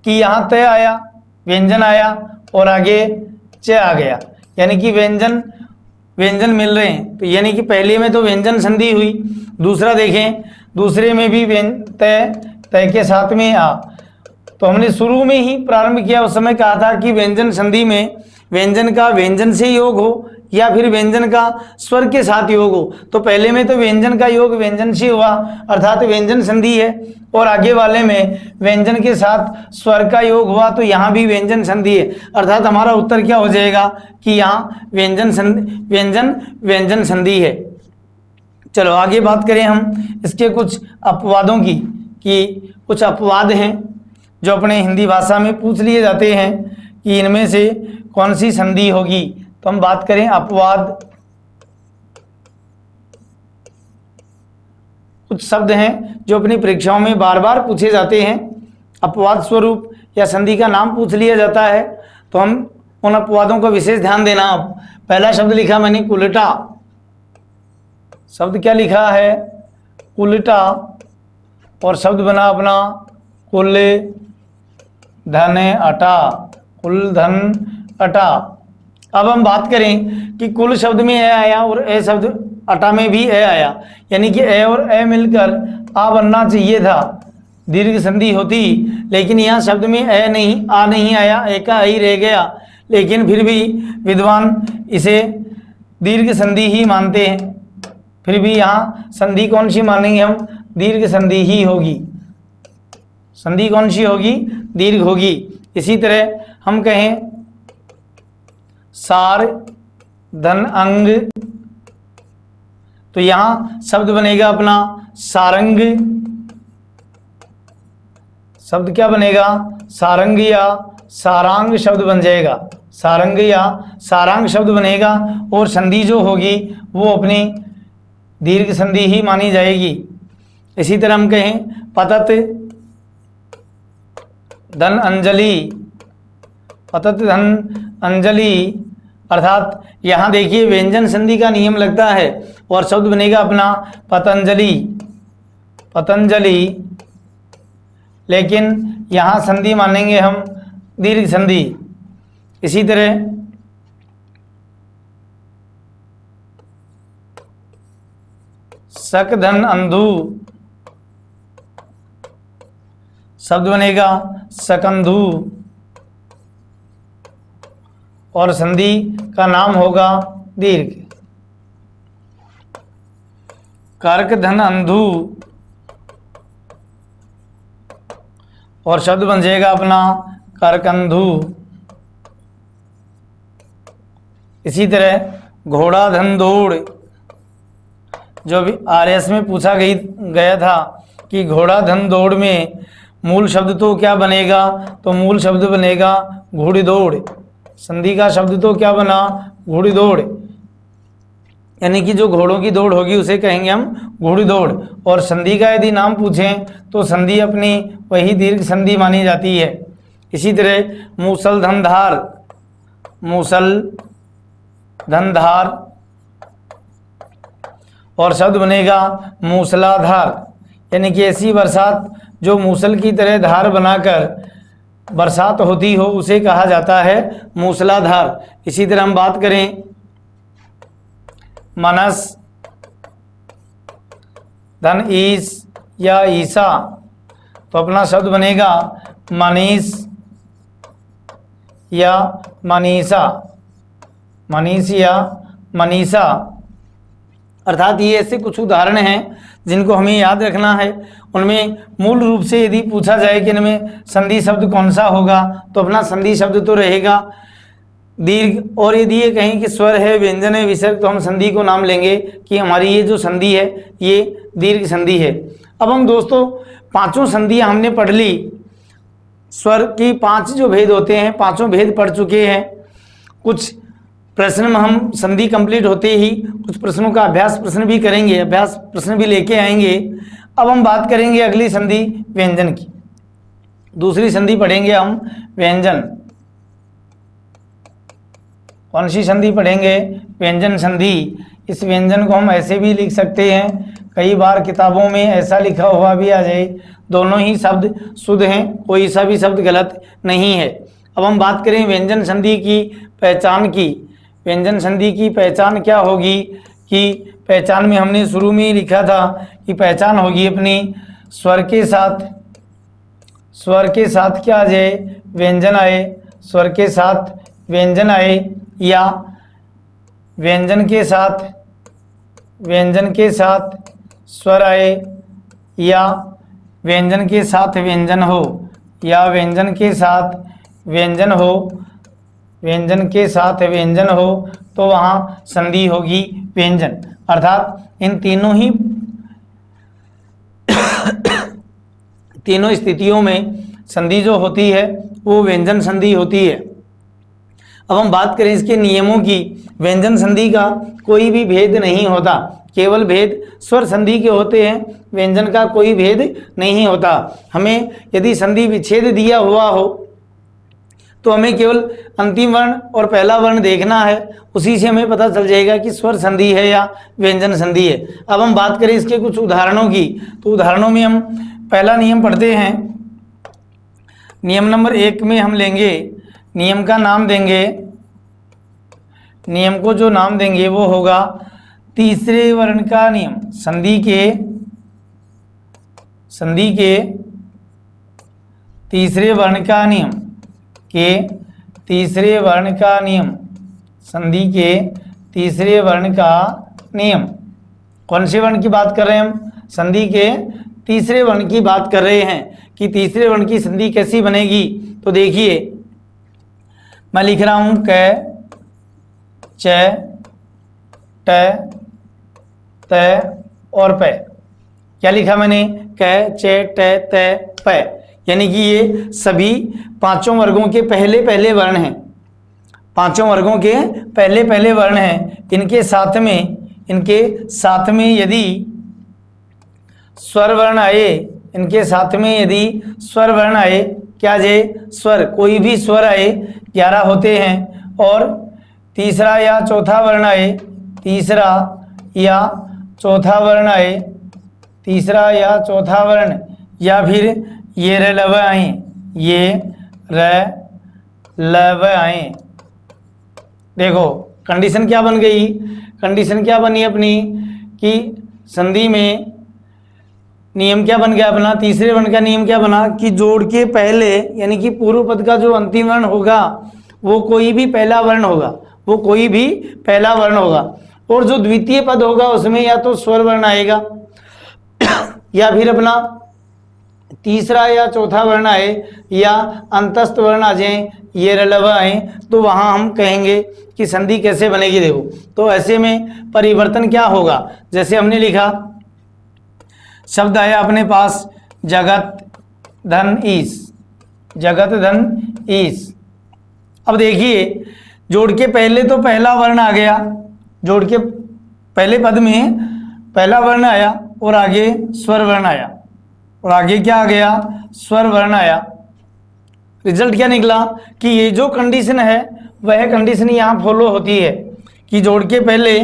कि यहाँ तय आया, व्यंजन आया और आगे च आ गया, यानी कि व्यंजन व्यंजन मिल रहे हैं। तो यानी कि पहले में तो व्यंजन संधि हुई, दूसरा देखें दूसरे में भी तय, तय के साथ में आ। तो हमने शुरू में ही प्रारंभ किया, उस समय कहा था कि व्यंजन संधि में व्यंजन का व्यंजन से योग हो या फिर व्यंजन का स्वर के साथ योग हो। तो पहले में तो व्यंजन का योग व्यंजन से हुआ अर्थात व्यंजन संधि है, और आगे वाले में व्यंजन के साथ स्वर का योग हुआ तो यहाँ भी व्यंजन संधि है। अर्थात हमारा उत्तर क्या हो जाएगा कि यहाँ व्यंजन व्यंजन संधि है। चलो आगे बात करें हम इसके कुछ अपवादों की, कि कुछ अपवाद हैं जो अपने हिंदी भाषा में पूछ लिए जाते हैं कि इनमें से कौन सी संधि होगी। तो हम बात करें अपवाद, कुछ शब्द हैं जो अपनी परीक्षाओं में बार बार पूछे जाते हैं, अपवाद स्वरूप या संधि का नाम पूछ लिया जाता है, तो हम उन अपवादों का विशेष ध्यान देना। अब पहला शब्द लिखा मैंने कुलटा, शब्द क्या लिखा है कुलटा, और शब्द बना अपना कुल धन अटा, कुल धन अटा। अब हम बात करें कि कुल शब्द में ए आया और ए शब्द अटा में भी ए आया, यानी कि ए और ए मिलकर आ बनना चाहिए था, दीर्घ संधि होती, लेकिन यहाँ शब्द में ए नहीं, आ नहीं आया, ए का ही रह गया, लेकिन फिर भी विद्वान इसे दीर्घ संधि ही मानते हैं। फिर भी यहाँ संधि कौन सी मानेंगे हम? दीर्घ संधि ही होगी। संधि कौन सी होगी? दीर्घ होगी। इसी तरह हम कहें सार धन अंग, तो यहां शब्द बनेगा अपना सारंग। शब्द क्या बनेगा? सारंग या सारांग शब्द बन जाएगा, सारंग या सारांग शब्द बनेगा, और संधि जो होगी वो अपनी दीर्घ संधि ही मानी जाएगी। इसी तरह हम कहें पतत धन अंजलि, पतत धन अंजलि, अर्थात यहाँ देखिए व्यंजन संधि का नियम लगता है और शब्द बनेगा अपना पतंजलि, पतंजलि, लेकिन यहाँ संधि मानेंगे हम दीर्घ संधि। इसी तरह शक धन अंधु, शब्द बनेगा शकंधु, और संधि का नाम होगा दीर्घ। कर्क धन अंधु, और शब्द बन जाएगा अपना करकंधु। इसी तरह घोड़ा धन दौड़, जो भी आरएस में पूछा गया था कि घोड़ा धन दौड़ में मूल शब्द तो क्या बनेगा? तो मूल शब्द बनेगा घोड़ी दौड़। संधि का शब्द तो क्या बना? घोड़ी दौड़, यानी कि जो घोड़ों की दौड़ होगी उसे कहेंगे हम घोड़ी दौड़। और संधि का यदि नाम पूछें तो संधि अपनी वही दीर्घ संधि मानी जाती है। इसी तरह मूसल धनधार, मूसल धनधार, और शब्द बनेगा मूसलाधार, यानी कि ऐसी बरसात जो मूसल की तरह धार बनाकर बरसात होती हो उसे कहा जाता है मूसलाधार। इसी तरह हम बात करें मनस धन ईस या ईसा, तो अपना शब्द बनेगा मनीष या मनीषा, मनीष या मनीषा। अर्थात ये ऐसे कुछ उदाहरण हैं जिनको हमें याद रखना है। उनमें मूल रूप से यदि पूछा जाए कि इनमें संधि शब्द कौन सा होगा, तो अपना संधि शब्द तो रहेगा दीर्घ। और यदि ये कहें कि स्वर है, व्यंजन है, विसर्ग, तो हम संधि को नाम लेंगे कि हमारी ये जो संधि है ये दीर्घ संधि है। अब हम दोस्तों पांचों संधियां हमने पढ़ ली। स्वर की 5 जो भेद होते हैं, पांचों भेद पढ़ चुके हैं। कुछ प्रश्न में हम संधि कंप्लीट होते ही कुछ प्रश्नों का अभ्यास प्रश्न भी करेंगे, अभ्यास प्रश्न भी लेके आएंगे। अब हम बात करेंगे अगली संधि व्यंजन की। दूसरी संधि पढ़ेंगे हम व्यंजन। कौन सी संधि पढ़ेंगे? व्यंजन संधि। इस व्यंजन को हम ऐसे भी लिख सकते हैं, कई बार किताबों में ऐसा लिखा हुआ भी आ जाए, दोनों ही शब्द शुद्ध हैं, कोई सा भी शब्द गलत नहीं है। अब हम बात करें व्यंजन संधि की पहचान की। व्यंजन संधि की पहचान क्या होगी कि पहचान में हमने शुरू में ही लिखा था कि पहचान होगी अपनी स्वर के साथ, स्वर के साथ क्या आ जाए? व्यंजन आए, स्वर के साथ व्यंजन आए, या व्यंजन के साथ, व्यंजन के साथ स्वर आए, या व्यंजन के साथ व्यंजन हो, या व्यंजन के साथ व्यंजन हो, व्यंजन के साथ व्यंजन हो, तो वहाँ संधि होगी व्यंजन। अर्थात इन तीनों ही तीनों स्थितियों में संधि जो होती है वो व्यंजन संधि होती है। अब हम बात करें इसके नियमों की। व्यंजन संधि का कोई भी भेद नहीं होता, केवल भेद स्वर संधि के होते हैं, व्यंजन का कोई भेद नहीं होता। हमें यदि संधि विच्छेद दिया हुआ हो तो हमें केवल अंतिम वर्ण और पहला वर्ण देखना है, उसी से हमें पता चल जाएगा कि स्वर संधि है या व्यंजन संधि है। अब हम बात करें इसके कुछ उदाहरणों की, तो उदाहरणों में हम पहला नियम पढ़ते हैं। नियम नंबर 1 में हम लेंगे, नियम का नाम देंगे नियम को जो नाम देंगे वो होगा तीसरे वर्ण का नियम। संधि के तीसरे वर्ण का नियम तीसरे वर्ण का नियम, संधि के तीसरे वर्ण का नियम। कौन से वर्ण की बात कर रहे हैं हम? संधि के तीसरे वर्ण की बात कर रहे हैं कि तीसरे वर्ण की संधि कैसी बनेगी। तो देखिए मैं लिख रहा हूं क, च, ट, त और प। क्या लिखा मैंने? क, च, ट, त, प। यानी कि ये सभी पांचों वर्गों के पहले पहले वर्ण हैं, पांचों वर्गों के पहले पहले वर्ण हैं। इनके साथ में यदि स्वर वर्ण आए, इनके साथ में यदि स्वर वर्ण आए, क्या जे स्वर, कोई भी स्वर आए, 11 होते हैं, और तीसरा या चौथा वर्ण आए, तीसरा या चौथा वर्ण आए, तीसरा या चौथा वर्ण, या फिर ये र लव आए, ये र लव आए। देखो कंडीशन क्या बन गई? कंडीशन क्या बनी अपनी कि संधि में नियम क्या बन गया अपना? तीसरे वर्ण का नियम क्या बना कि जोड़ के पहले यानी कि पूर्व पद का जो अंतिम वर्ण होगा वो कोई भी पहला वर्ण होगा, वो कोई भी पहला वर्ण होगा, और जो द्वितीय पद होगा उसमें या तो स्वर वर्ण आएगा या फिर अपना तीसरा या चौथा वर्ण आए या अंतस्थ वर्ण आ जाए, ये रलव आए, तो वहां हम कहेंगे कि संधि कैसे बनेगी। देखो तो ऐसे में परिवर्तन क्या होगा? जैसे हमने लिखा शब्द आया अपने पास जगत धन ईश, जगत धन ईश। अब देखिए जोड़ के पहले तो पहला वर्ण आ गया, जोड़ के पहले पद में पहला वर्ण आया और आगे स्वर वर्ण आया, और आगे क्या आ गया? स्वर वर्ण आया। रिजल्ट क्या निकला कि ये जो कंडीशन है वह कंडीशन यहाँ फॉलो होती है कि जोड़ के पहले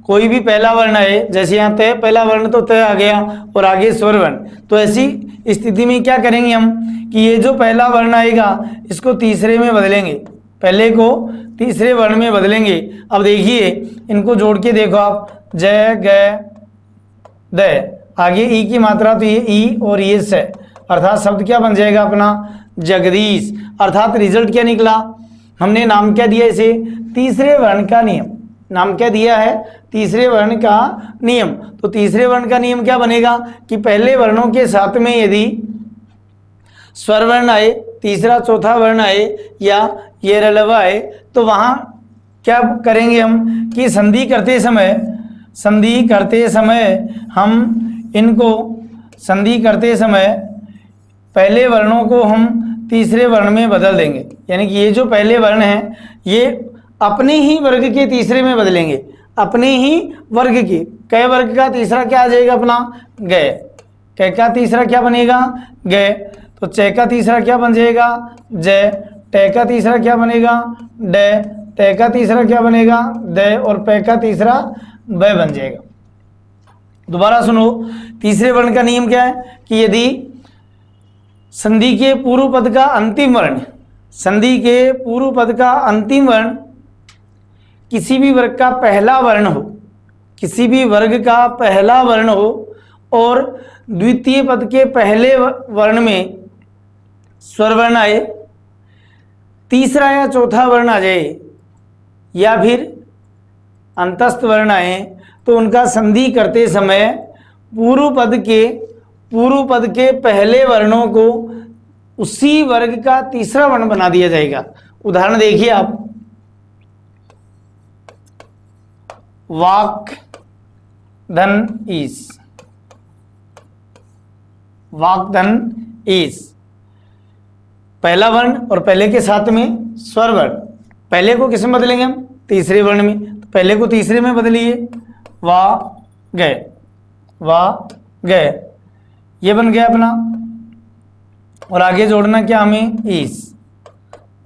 कोई भी पहला वर्ण आए, जैसे यहाँ तय पहला वर्ण तो तय आ गया और आगे स्वर वर्ण। तो ऐसी स्थिति में क्या करेंगे हम कि ये जो पहला वर्ण आएगा इसको तीसरे में बदलेंगे, पहले को तीसरे वर्ण में बदलेंगे। अब देखिए इनको जोड़ के देखो आप, जय ग द, आगे ई की मात्रा तो ये ई और ये स, अर्थात शब्द क्या बन जाएगा अपना? जगदीश। अर्थात रिजल्ट क्या निकला? हमने नाम क्या दिया इसे? तीसरे वर्ण का नियम। नाम क्या दिया है? तीसरे वर्ण का नियम। तो तीसरे वर्ण का नियम क्या बनेगा कि पहले वर्णों के साथ में यदि स्वर वर्ण आए, तीसरा चौथा वर्ण आए या ये रलवा आए, तो वहां क्या करेंगे हम कि संधि करते समय हम इनको संधि करते समय पहले वर्णों को हम तीसरे वर्ण में बदल देंगे। यानी कि ये जो पहले वर्ण हैं ये अपने ही वर्ग के तीसरे में बदलेंगे, अपने ही वर्ग के। कै वर्ग का तीसरा क्या आ जाएगा अपना? गय। कै का तीसरा क्या बनेगा? गय। तो च का तीसरा क्या बन जाएगा? जय। ट का तीसरा क्या बनेगा? ड। त का तीसरा क्या बनेगा? द। और प का तीसरा ब बन जाएगा। दोबारा सुनो, तीसरे वर्ण का नियम क्या है कि यदि संधि के पूर्व पद का अंतिम वर्ण, संधि के पूर्व पद का अंतिम वर्ण किसी भी वर्ग का पहला वर्ण हो, किसी भी वर्ग का पहला वर्ण हो, और द्वितीय पद के पहले वर्ण में स्वर वर्ण आए, तीसरा या चौथा वर्ण आ जाए या फिर अंतस्थ वर्ण आए, तो उनका संधि करते समय पूर्व पद के पहले वर्णों को उसी वर्ग का तीसरा वर्ण बना दिया जाएगा। उदाहरण देखिए आप, वाक धन ईस, वाक धन ईस, पहला वर्ण और पहले के साथ में स्वर वर्ण। पहले को किस में बदलेंगे हम? तीसरे वर्ण में। तो पहले को तीसरे में बदलिए, वा गए, वा गए, ये बन गया अपना। और आगे जोड़ना क्या हमें? ईस।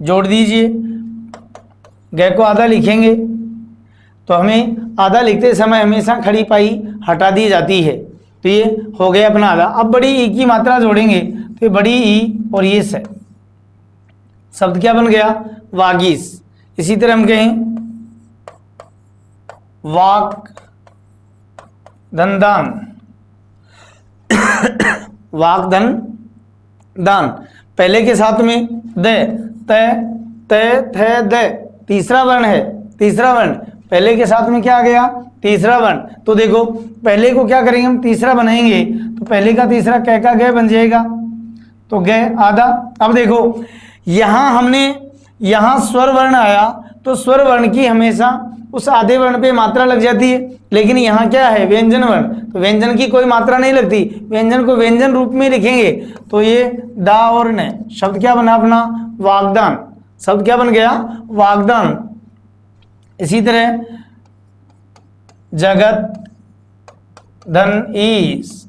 जोड़ दीजिए, गए को आधा लिखेंगे तो हमें आधा लिखते समय हमेशा खड़ी पाई हटा दी जाती है, तो ये हो गया अपना आधा। अब बड़ी ई की मात्रा जोड़ेंगे तो ये बड़ी ई और ये से शब्द क्या बन गया? वागीस। इसी तरह हम कहें वाक धन दान, वाक धन दान। पहले के साथ में द, थे द, तीसरा वर्ण है, तीसरा वर्ण पहले के साथ में क्या आ गया, तीसरा वर्ण। तो देखो पहले को क्या करेंगे हम, तीसरा बनाएंगे, तो पहले का तीसरा कै का गै बन जाएगा, तो गै आधा। अब देखो यहां हमने, यहां स्वर वर्ण आया तो स्वर वर्ण की हमेशा उस आधे वर्ण पे मात्रा लग जाती है, लेकिन यहाँ क्या है, व्यंजन वर्ण, तो व्यंजन की कोई मात्रा नहीं लगती, व्यंजन को व्यंजन रूप में लिखेंगे। तो ये दा और न शब्द क्या बना अपना, वागदान, शब्द क्या बन गया, वागदान। इसी तरह जगत धन ईश,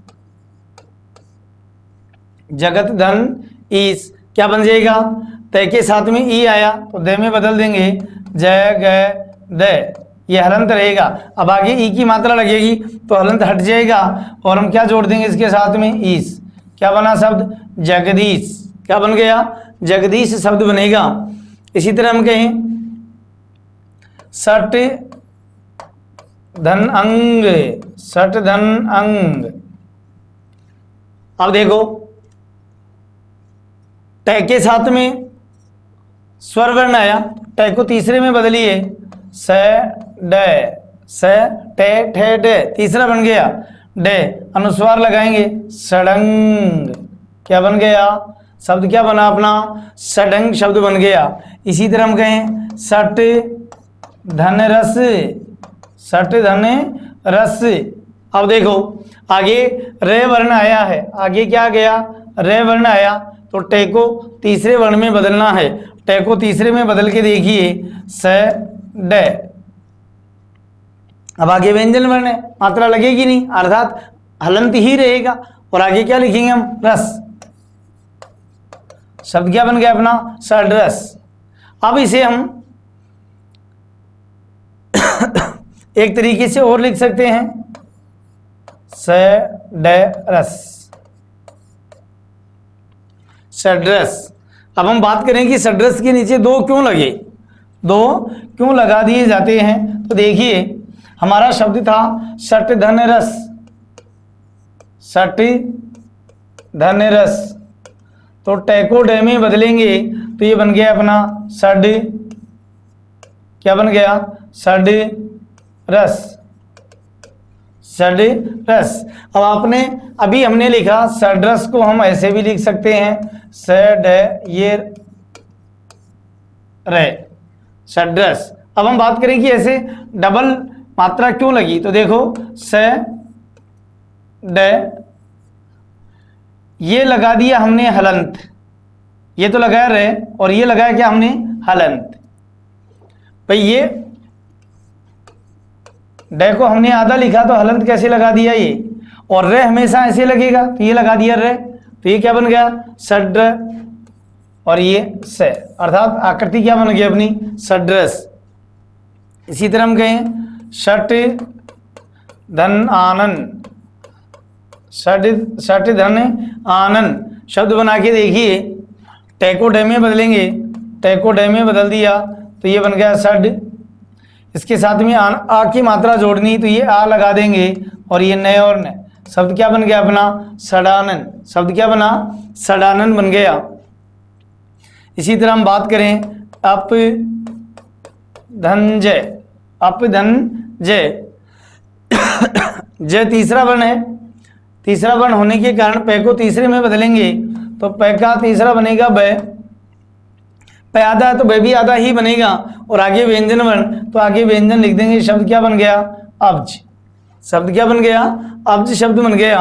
जगत धन ईश क्या बन जाएगा, तय के साथ में ई आया तो दे में बदल देंगे, जय ग दे, ये हलंत रहेगा। अब आगे ई की मात्रा लगेगी तो हलंत हट जाएगा और हम क्या जोड़ देंगे इसके साथ में, ईश, क्या बना शब्द, जगदीश, क्या बन गया, जगदीश शब्द बनेगा। इसी तरह हम कहें सट धन अंग, सट धन अंग। अब देखो टै के साथ में स्वर वर्ण आया, टै को तीसरे में बदलिए, स ड, स टे ठे डे, तीसरा बन गया डे, अनुस्वार लगाएंगे, सडंग, क्या बन गया, शब्द क्या बना अपना, सडंग शब्द बन गया। इसी तरह हम कहें सट धन रस, सट धन रस। अब देखो आगे रे वर्ण आया है, आगे क्या गया, रे वर्ण आया, तो टे को तीसरे वर्ण में बदलना है, टे को तीसरे में बदल के देखिए, स डे। अब आगे व्यंजन वर्ण है, मात्रा लगेगी नहीं, अर्थात हलंत ही रहेगा, और आगे क्या लिखेंगे हम, रस, शब्द क्या बन गया अपना, सडरस। अब इसे हम एक तरीके से और लिख सकते हैं, सडरस, सडरस। अब हम बात करें कि सडरस के नीचे दो क्यों लगे, दो क्यों लगा दिए जाते हैं, तो देखिए हमारा शब्द था सट धन रस, सट धन रस, तो टैको डे में बदलेंगे तो ये बन गया अपना सड, क्या बन गया, सड रस, सड रस। अब आपने अभी हमने लिखा सडरस को हम ऐसे भी लिख सकते हैं, स ड ये रे, सडरस। अब हम बात करें कि ऐसे डबल मात्रा क्यों लगी, तो देखो स ड, ये लगा दिया हमने हलंत, ये तो लगाया रे और ये लगाया क्या हमने, हलंत। भाई ये डे को हमने आधा लिखा तो हलंत कैसे लगा दिया ये, और रे हमेशा ऐसे लगेगा तो ये लगा दिया रे, तो ये क्या बन गया, सड, और ये स, अर्थात आकृति क्या बन गई अपनी, सडरस। इसी तरह हम कहें षट धन आनंद, षट धन आनंद शब्द बना के देखिए, टैको डे में बदलेंगे, टैको डे में बदल दिया तो ये बन गया सड, इसके साथ में आ की मात्रा जोड़नी तो ये आ लगा देंगे, और ये नए और न, शब्द क्या बन गया अपना, सडानन, शब्द क्या बना, सडानन बन गया। इसी तरह हम बात करें अप धन जय, अप धन जय, जय तीसरा वर्ण है, तीसरा वर्ण होने के कारण पै को तीसरे में बदलेंगे तो पै का तीसरा बनेगा बै, पै आधा है तो बै भी आधा ही बनेगा, और आगे व्यंजन वर्ण तो आगे व्यंजन लिख देंगे, शब्द क्या बन गया, अब्ज, शब्द क्या बन गया, अब्ज शब्द बन गया।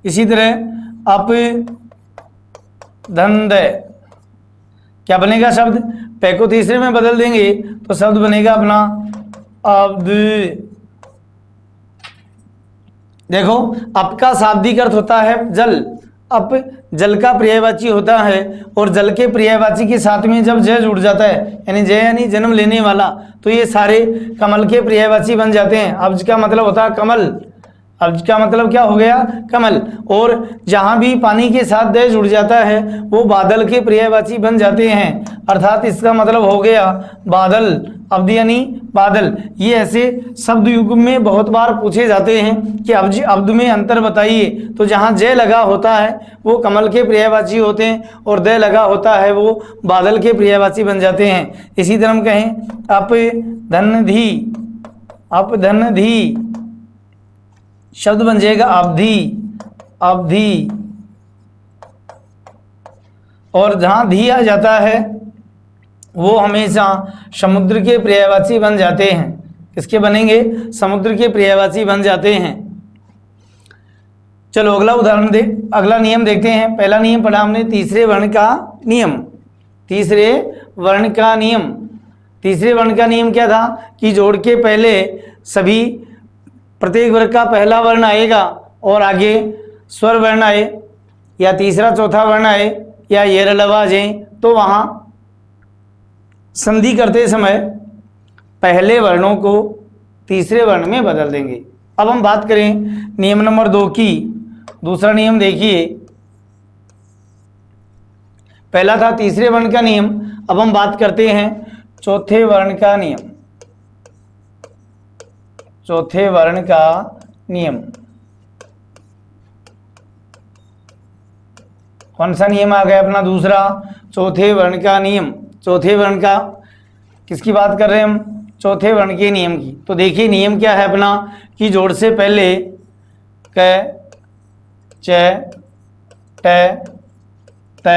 इसी तरह अप धन दय, क्या बनेगा शब्द, पै को तीसरे में बदल देंगे तो शब्द बनेगा अपना अब्द। देखो अप का शाब्दिक अर्थ होता है जल, अप जल का पर्यायवाची होता है, और जल के पर्यायवाची के साथ में जब जय जुड़ जाता है, यानी जय यानी जन्म लेने वाला, तो ये सारे कमल के पर्यायवाची बन जाते हैं। अब्ज का मतलब होता है कमल, अब्ज का मतलब क्या हो गया? कमल। और जहां भी पानी के साथ द जुड़ जाता है वो बादल के पर्यायवाची बन जाते हैं, अर्थात इसका मतलब हो गया बादल, अब्द यानी बादल। ये ऐसे शब्द युग में बहुत बार पूछे जाते हैं कि अब्ज अब्द में अंतर बताइए। तो जहां जय लगा होता है वो कमल के पर्यायवाची होते हैं और द लगा होता है वो बादल के पर्यायवाची बन जाते हैं। इसी तरह हम कहें अप धन धी, अप धन धी शब्द बन जाएगा अवधि, अवधि। और जहां धी आ जाता है वो हमेशा समुद्र के पर्यायवाची बन जाते हैं। किसके बनेंगे? समुद्र के पर्यायवाची बन जाते हैं। चलो अगला उदाहरण अगला नियम देखते हैं। पहला नियम पढ़ा हमने तीसरे वर्ण का नियम। तीसरे वर्ण का नियम, तीसरे वर्ण का नियम क्या था कि जोड़ के पहले सभी प्रत्येक वर्ग का पहला वर्ण आएगा और आगे स्वर वर्ण आए या तीसरा चौथा वर्ण आए या ये रलवा आ जाए तो वहां संधि करते समय पहले वर्णों को तीसरे वर्ण में बदल देंगे। अब हम बात करें नियम नंबर 2 की। दूसरा नियम देखिए, पहला था तीसरे वर्ण का नियम, अब हम बात करते हैं चौथे वर्ण का नियम। चौथे वर्ण का नियम कौन सा नियम आ गया अपना? दूसरा, चौथे वर्ण का नियम। चौथे वर्ण का किसकी बात कर रहे हैं हम? चौथे वर्ण के नियम की। तो देखिए नियम क्या है अपना कि जोड़ से पहले क, च, ट, त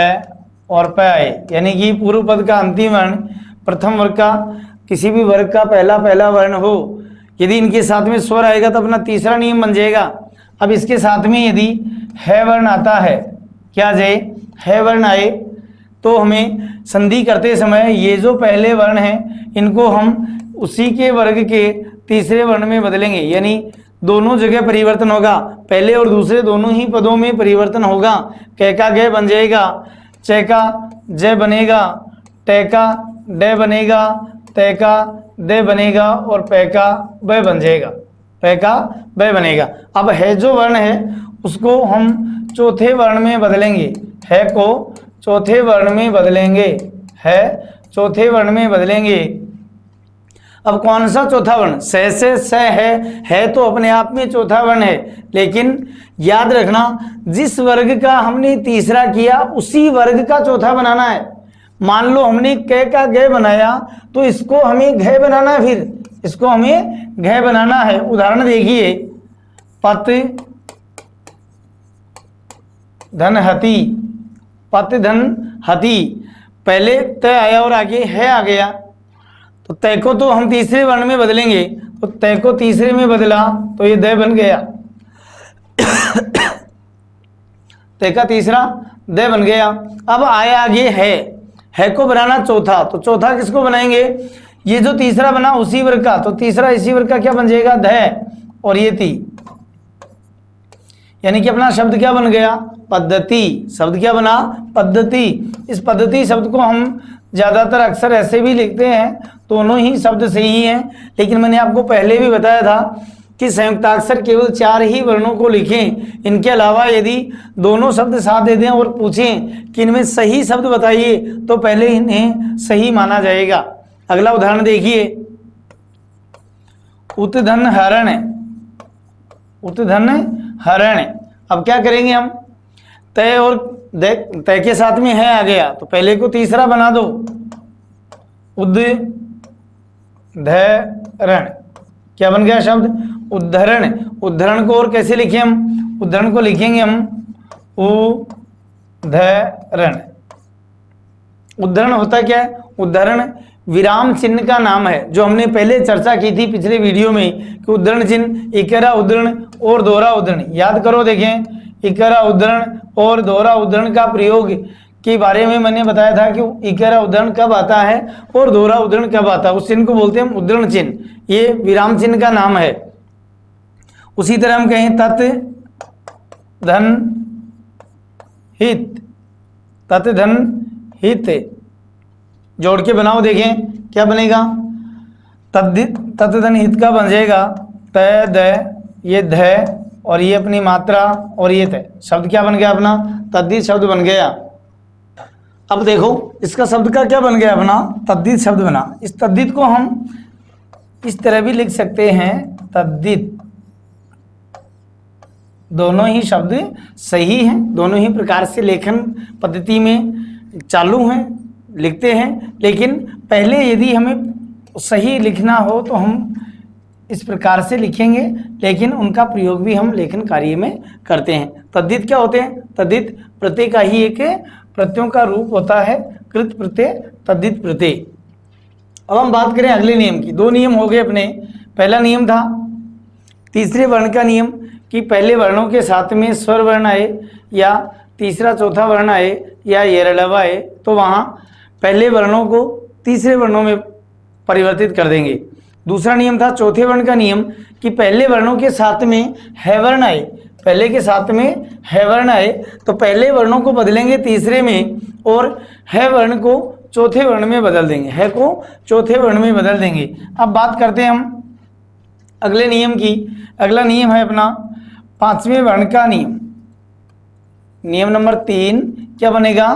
और प आए, यानी कि पूर्व पद का अंतिम वर्ण प्रथम वर्ग का किसी भी वर्ग का पहला वर्ण हो, यदि इनके साथ में स्वर आएगा तो अपना तीसरा नियम बन जाएगा। अब इसके साथ में यदि है वर्ण आता है, क्या जाए? है वर्ण आए तो हमें संधि करते समय ये जो पहले वर्ण हैं इनको हम उसी के वर्ग के तीसरे वर्ण में बदलेंगे, यानी दोनों जगह परिवर्तन होगा, पहले और दूसरे दोनों ही पदों में परिवर्तन होगा। क का ग बन जाएगा, च का ज बनेगा, ट का ड बनेगा, त का द बनेगा और प का ब बन जाएगा, प का ब बनेगा। अब है जो वर्ण है उसको हम चौथे वर्ण में बदलेंगे, है को चौथे वर्ण में बदलेंगे, है चौथे वर्ण में बदलेंगे। अब कौन सा चौथा वर्ण? से स है तो अपने आप में चौथा वर्ण है, लेकिन याद रखना जिस वर्ग का हमने तीसरा किया उसी वर्ग का चौथा बनाना है। मान लो हमने क का ग बनाया तो इसको हमें घ बनाना है, फिर इसको हमें घ बनाना है। उदाहरण देखिए, पत धन हति, पत धन हति, पहले त आया और आगे है आ गया, तो तय को तो हम तीसरे वर्ण में बदलेंगे, तो तय को तीसरे में बदला तो ये द बन गया, तय का तीसरा द बन गया। अब आया आगे है को बनाना चौथा, तो चौथा किसको बनाएंगे? ये जो तीसरा बना उसी वर्ग का, तो तीसरा इसी वर्ग का क्या बन जाएगा? ध, और ये ती, यानी कि अपना शब्द क्या बन गया? पद्धति। शब्द क्या बना? पद्धति। इस पद्धति शब्द को हम ज्यादातर अक्सर ऐसे भी लिखते हैं, दोनों ही शब्द सही हैं, लेकिन मैंने आपको पहले भी बताया था कि संयुक्ताक्षर केवल 4 ही वर्णों को लिखें। इनके अलावा यदि दोनों शब्द साथ दे दें और पूछें कि इनमें सही शब्द बताइए तो पहले इन्हें सही माना जाएगा। अगला उदाहरण देखिए, उत्धन हरण, उत्धन हरण। अब क्या करेंगे हम? तय और तय के साथ में है आ गया तो पहले को तीसरा बना दो, उद्धरण। क्या बन गया शब्द? उद्धरण। उद्धरण को और कैसे लिखें हम? उद्धरण को लिखेंगे हम उद्धरण। उद्धरण होता क्या है? उद्धरण विराम चिन्ह का नाम है, जो हमने पहले चर्चा की थी पिछले वीडियो में कि उद्धरण चिन्ह इकरा उद्धरण और दोहरा उद्धरण। याद करो, देखें, इकरा उद्धरण और दोहरा उद्धरण का प्रयोग के बारे में मैंने बताया था कि इकरा उद्धरण कब आता है और दोहरा उद्धरण कब आता है। उस चिन्ह को बोलते हैं हम उद्धरण चिन्ह, ये विराम चिन्ह का नाम है। उसी तरह हम कहें तत् धन हित, तत् धन हित, जोड़ के बनाओ, देखें क्या बनेगा? तत् धन हित का बन जाएगा त द, ये ध और ये अपनी मात्रा और ये तय, शब्द क्या बन गया अपना, तद्धित शब्द बन गया। अब देखो इसका शब्द का क्या बन गया अपना, तद्धित शब्द बना। इस तद्धित को हम इस तरह भी लिख सकते हैं, तद्धित। दोनों ही शब्द सही हैं, दोनों ही प्रकार से लेखन पद्धति में चालू हैं, लिखते हैं। लेकिन पहले यदि हमें सही लिखना हो तो हम इस प्रकार से लिखेंगे, लेकिन उनका प्रयोग भी हम लेखन कार्य में करते हैं। तद्धित क्या होते हैं, तद्धित प्रत्यय का ही एक प्रत्ययों का रूप होता है, कृत प्रत्यय, तद्धित प्रत्यय। अब हम बात करें अगले नियम की। दो नियम हो गए अपने। पहला नियम था तीसरे वर्ण का नियम, कि पहले वर्णों के साथ में स्वर वर्ण आए या तीसरा चौथा वर्ण आए या येरलव आए तो वहाँ पहले वर्णों को तीसरे वर्णों में परिवर्तित कर देंगे। दूसरा नियम था चौथे वर्ण का नियम, कि पहले वर्णों के साथ में है वर्ण आए, पहले के साथ में है वर्ण आए तो पहले वर्णों को बदलेंगे तीसरे में और है वर्ण को चौथे वर्ण में बदल देंगे, है को चौथे वर्ण में बदल देंगे। अब बात करते हैं हम अगले नियम की। अगला नियम है अपना पांचवें वर्ण का नियम। नियम नंबर 3 क्या बनेगा,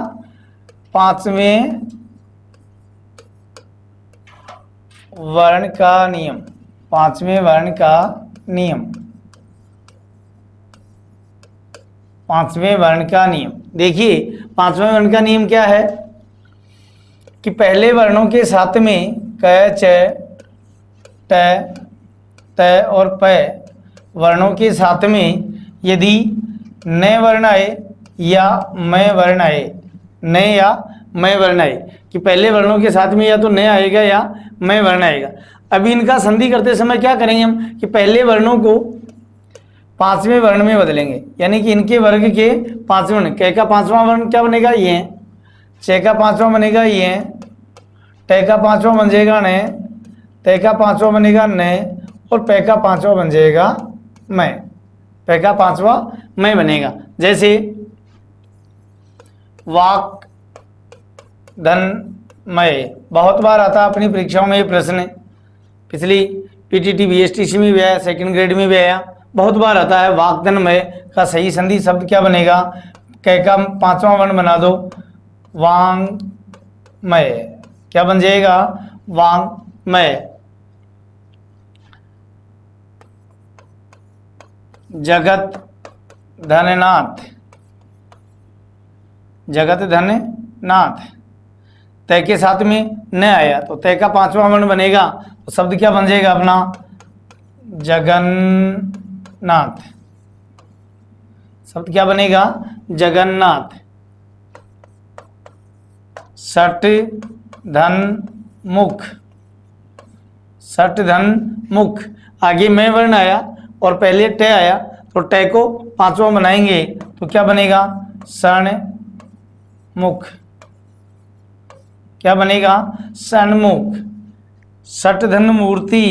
पांचवें वर्ण का नियम। पांचवें वर्ण का नियम, पांचवें वर्ण का नियम। देखिए पांचवें वर्ण का नियम क्या है, कि पहले वर्णों के साथ में क, च, ट, त और प वर्णों के साथ में यदि न वर्ण आए या मैं वर्ण आए, न या मैं वर्ण आए, कि पहले वर्णों के साथ में या तो न आएगा या मैं वर्ण आएगा। अभी इनका संधि करते समय क्या करेंगे हम, कि पहले वर्णों को पांचवें वर्ण में बदलेंगे, यानी कि इनके वर्ग के पांचवें वर्ण। क का पांचवा वर्ण क्या बनेगा, ये है। च का पांचवा बनेगा ये है। ट का पांचवा बन जाएगा न, त का पांचवा बनेगा न और प का पांचवा बन जाएगा मैं। प का पांचवा मैं बनेगा। जैसे वाक धन मय, बहुत बार आता अपनी परीक्षाओं में ये प्रश्न, पिछली पीटीटी बीएसटीसी में भी आया, सेकंड ग्रेड में भी आया, बहुत बार आता है। वाकधन मय का सही संधि शब्द क्या बनेगा, क का पांचवा वर्ण बना दो, वांगमय। क्या बन जाएगा, वांगमय। जगत धननाथ, जगत धन नाथ। तय के साथ में न आया तो तय का पांचवा वर्ण बनेगा तो शब्द क्या बन जाएगा अपना, जगन्नाथ। शब्द क्या बनेगा, जगन्नाथ। सट धन मुख, सट धन मुख। आगे मैं वर्ण आया और पहले ट आया तो ट को पांचवा बनाएंगे तो क्या बनेगा, सण मुख। क्या बनेगा, सन्मुख। सट धन मूर्ति,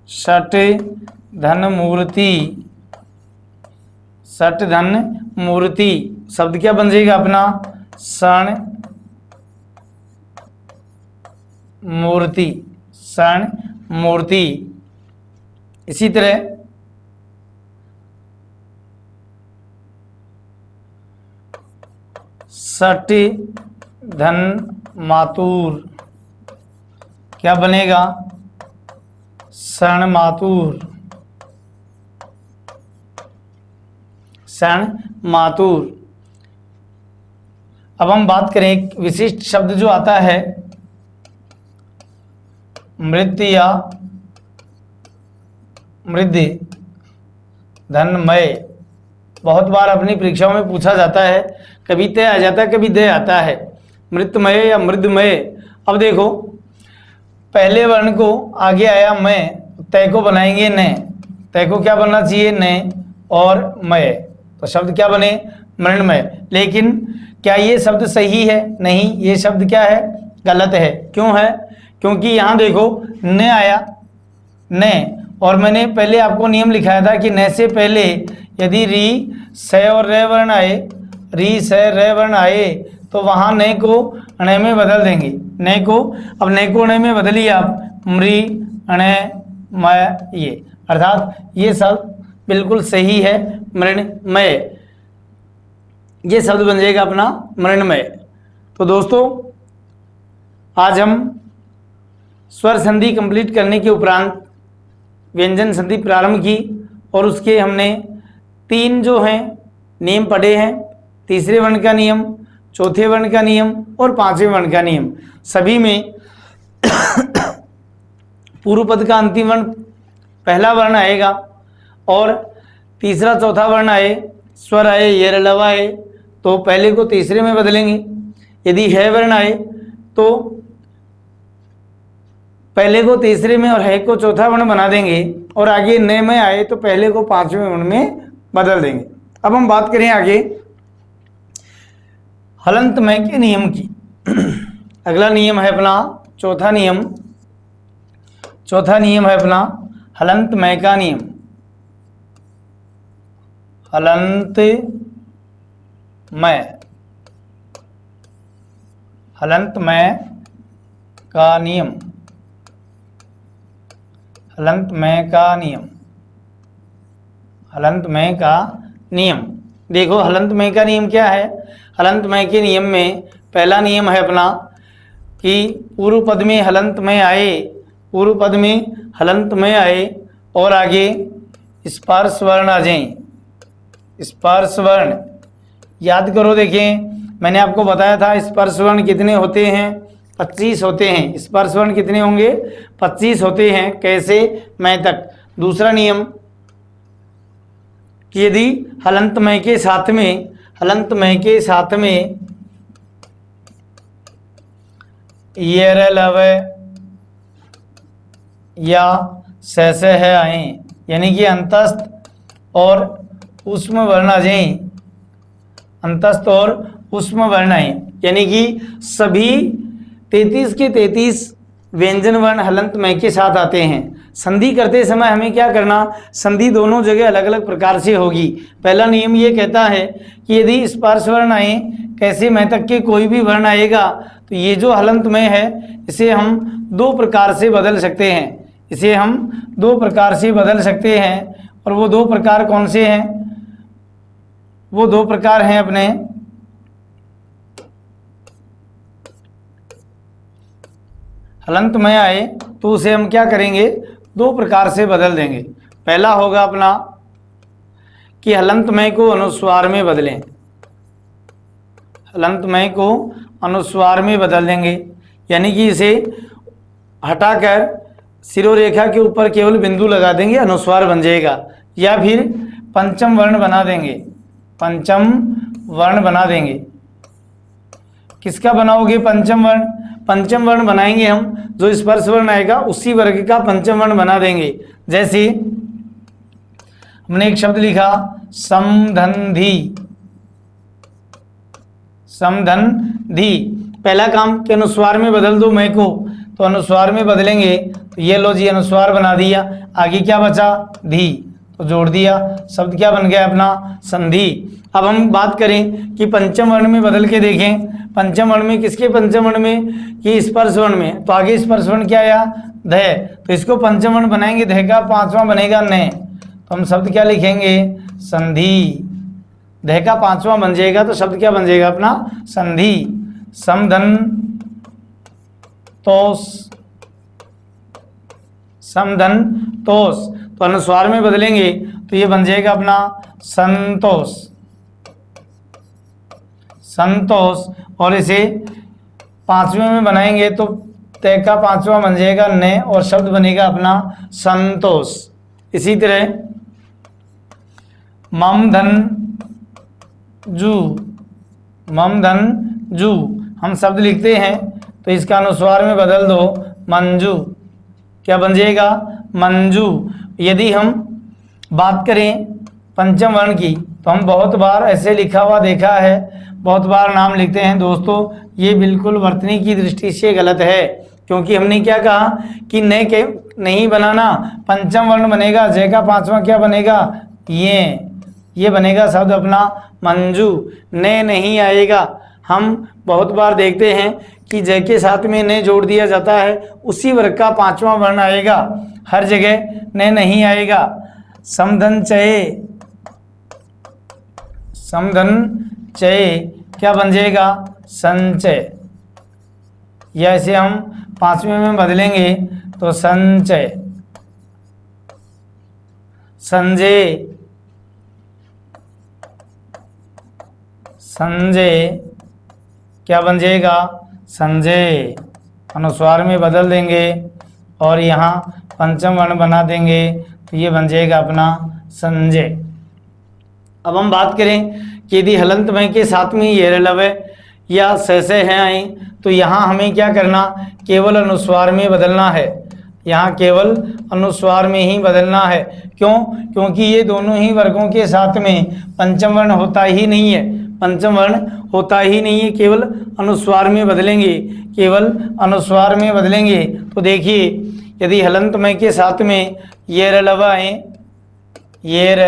सट धन मूर्ति, सट धन मूर्ति। शब्द क्या बन जाएगा अपना, सण मूर्ति, सण मूर्ति। इसी तरह सट धन मातुर। क्या बनेगा, सण मातुर, सण मातुर। अब हम बात करें एक विशिष्ट शब्द जो आता है मृत या मृद्धि धनमय। बहुत बार अपनी परीक्षाओं में पूछा जाता है, कभी तय आ जाता है कभी दे आता है, मृतमय या मृदमय। अब देखो पहले वर्ण को आगे आया मैं, तय को बनाएंगे न, तय को क्या बनना चाहिए न और मय, तो शब्द क्या बने, मृणमय। लेकिन क्या ये शब्द सही है, नहीं, ये शब्द क्या है, गलत है। क्यों है, क्योंकि यहाँ देखो न आया न, और मैंने पहले आपको नियम लिखाया था कि न से पहले यदि री स और र वर्ण आए, री स र वर्ण आए तो वहाँ न को ण में बदल देंगे, न को। अब न को ण में बदलिए आप, मृ अण मय ये, अर्थात ये सब बिल्कुल सही है, मृण्मय, ये शब्द बन जाएगा अपना मृण्मय। तो दोस्तों आज हम स्वर संधि कंप्लीट करने के उपरांत व्यंजन संधि प्रारंभ की और उसके हमने 3 जो हैं नियम पढ़े हैं, तीसरे वर्ण का नियम, चौथे वर्ण का नियम और 5वें वर्ण का नियम। सभी में पूर्व पद का अंतिम वर्ण पहला वर्ण आएगा और तीसरा चौथा वर्ण आए, स्वर आए, य लव आए तो पहले को तीसरे में बदलेंगे। यदि है वर्ण आए तो पहले को तीसरे में और है को चौथा वर्ण बना देंगे और आगे न में आए तो पहले को 5वें वर्ण में बदल देंगे। अब हम बात करें आगे हलंतमय के नियम की। अगला नियम है अपना चौथा नियम है अपना हलंतमय का नियम। हलंतमय का नियम, हलंतमय का नियम। देखो हलंतमय का नियम क्या है। हलंतमय के नियम में पहला नियम है अपना कि पूर्व पद में हलंतमय आए और आगे स्पर्श वर्ण आ जाएं। स्पर्श वर्ण याद करो, देखें मैंने आपको बताया था स्पर्श वर्ण कितने होते हैं, 25 होते हैं। स्पर्श वर्ण कितने होंगे, 25 होते हैं। कैसे, मैं तक। दूसरा नियम कि यदि हलंतमय के साथ में यर लव या सह आए, यानी कि अंतस्थ और उष्म वर्ण आ जाए, अंतस्थ और उष्म वर्ण आए, यानी कि सभी 33 के 33 व्यंजन वर्ण हलंतमय के साथ आते हैं। संधि करते समय हमें क्या करना, संधि दोनों जगह अलग अलग प्रकार से होगी। पहला नियम ये कहता है कि यदि स्पर्श वर्ण आए, कैसे, मैं तक के कोई भी वर्ण आएगा तो ये जो हलंतमय है इसे हम 2 प्रकार से बदल सकते हैं। और वो 2 प्रकार कौन से हैं, वो 2 प्रकार हैं अपने हलंतमय आए तो उसे हम क्या करेंगे, 2 प्रकार से बदल देंगे। पहला होगा अपना कि हलंतमय को अनुस्वार में बदलें, हलंतमय को अनुस्वार में बदल देंगे, यानी कि इसे हटाकर शिरोरेखा के ऊपर केवल बिंदु लगा देंगे, अनुस्वार बन जाएगा। या फिर पंचम वर्ण बना देंगे। किसका बनाओगे पंचम वर्ण, पंचम वर्ण बनाएंगे हम, जो स्पर्श वर्ण आएगा उसी वर्ग का पंचम वर्ण बना देंगे। जैसे हमने एक शब्द लिखा समधंधी, पहला काम कि अनुस्वार में बदल दो मैं को, तो अनुस्वार में बदलेंगे तो ये लो जी अनुस्वार बना दिया। आगे क्या बचा, धी, तो जोड़ दिया, शब्द क्या बन गया अपना, संधि। अब हम बात करें कि पंचम वर्ण में बदल के देखें। पंचम वर्ण में, किसके पंचम वर्ण में, कि स्पर्श वर्ण में। तो आगे स्पर्श वर्ण क्या आया, ध, तो इसको पंचम वर्ण बनाएंगे, ध का 5वां बनेगा न, तो हम शब्द क्या लिखेंगे, संधि। ध का 5वां बन जाएगा तो शब्द क्या बन जाएगा अपना, संधि। समधन तोष, तो अनुस्वार में बदलेंगे तो ये बन जाएगा अपना संतोष। और इसे 5वें में बनाएंगे तो तय का 5वां बन जाएगा न और शब्द बनेगा अपना संतोष। इसी तरह मम धन जू हम शब्द लिखते हैं तो इसका अनुस्वार में बदल दो मंजू, क्या बन जाएगा, मंजू। यदि हम बात करें पंचम वर्ण की तो हम बहुत बार ऐसे लिखा हुआ देखा है, बहुत बार नाम लिखते हैं। दोस्तों ये बिल्कुल वर्तनी की दृष्टि से गलत है, क्योंकि हमने क्या कहा कि न के नहीं बनाना, पंचम वर्ण बनेगा, जय का 5वां क्या बनेगा, ये बनेगा शब्द अपना मंजू, ने नहीं आएगा। हम बहुत बार देखते हैं कि जय के साथ में ने जोड़ दिया जाता है, उसी वर्ग का 5वां वर्ण आएगा, हर जगह ने नहीं आएगा। समधन चये, समधन चये क्या बन जाएगा? संचय। या इसे हम पांचवें में बदलेंगे तो संचय। संजय, संजय क्या बन जाएगा? संजय। अनुस्वार में बदल देंगे और यहाँ पंचम वर्ण बना देंगे तो ये बन जाएगा अपना संजय। अब हम बात करें कि यदि हलंत में के साथ में ये लवे या सहसे हैं आई तो यहाँ हमें क्या करना? केवल अनुस्वार में बदलना है। यहाँ केवल अनुस्वार में ही बदलना है। क्यों? क्योंकि ये दोनों ही वर्गों के साथ में पंचम वर्ण होता ही नहीं है, पंचम वर्ण होता ही नहीं है, केवल अनुस्वार में बदलेंगे, केवल अनुस्वार में बदलेंगे। तो देखिए यदि हलंत में के साथ में ये र लव आए, ये र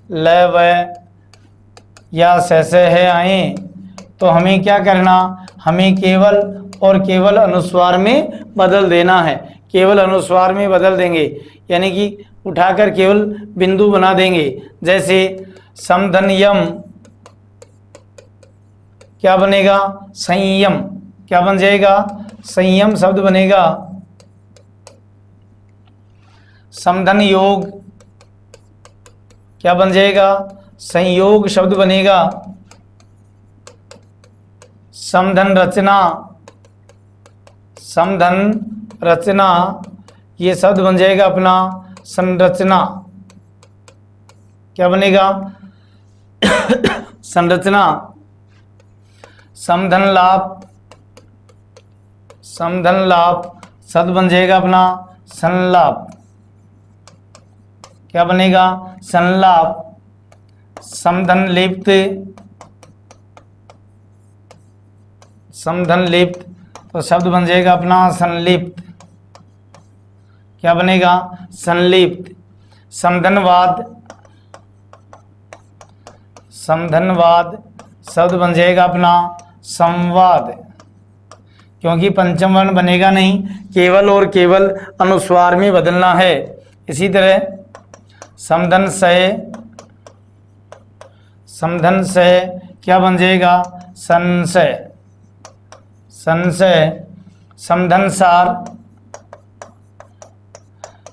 ल व या सहसे है आए तो हमें क्या करना? हमें केवल और केवल अनुस्वार में बदल देना है, केवल अनुस्वार में बदल देंगे, यानी कि उठाकर केवल बिंदु बना देंगे। जैसे समधन यम क्या बनेगा? संयम। क्या बन जाएगा? संयम शब्द बनेगा। समधन योग क्या बन जाएगा? संयोग शब्द बनेगा। समधन रचना, समधन रचना ये शब्द बन जाएगा अपना संरचना। क्या बनेगा? संरचना। समधन लाभ, समधन लाभ शब्द बन जाएगा अपना संलाप। क्या बनेगा? संलाप। समधन लिप्त, समधन लिप्त तो शब्द बन जाएगा अपना संलिप्त। क्या बनेगा? संलिप्त। समधनवाद, समधनवाद शब्द बन जाएगा अपना संवाद। क्योंकि पंचम वर्ण बनेगा नहीं, केवल और केवल अनुस्वार में बदलना है। इसी तरह समधन सय, समधन सय क्या बन जाएगा? संशय, संशय। समधन सार,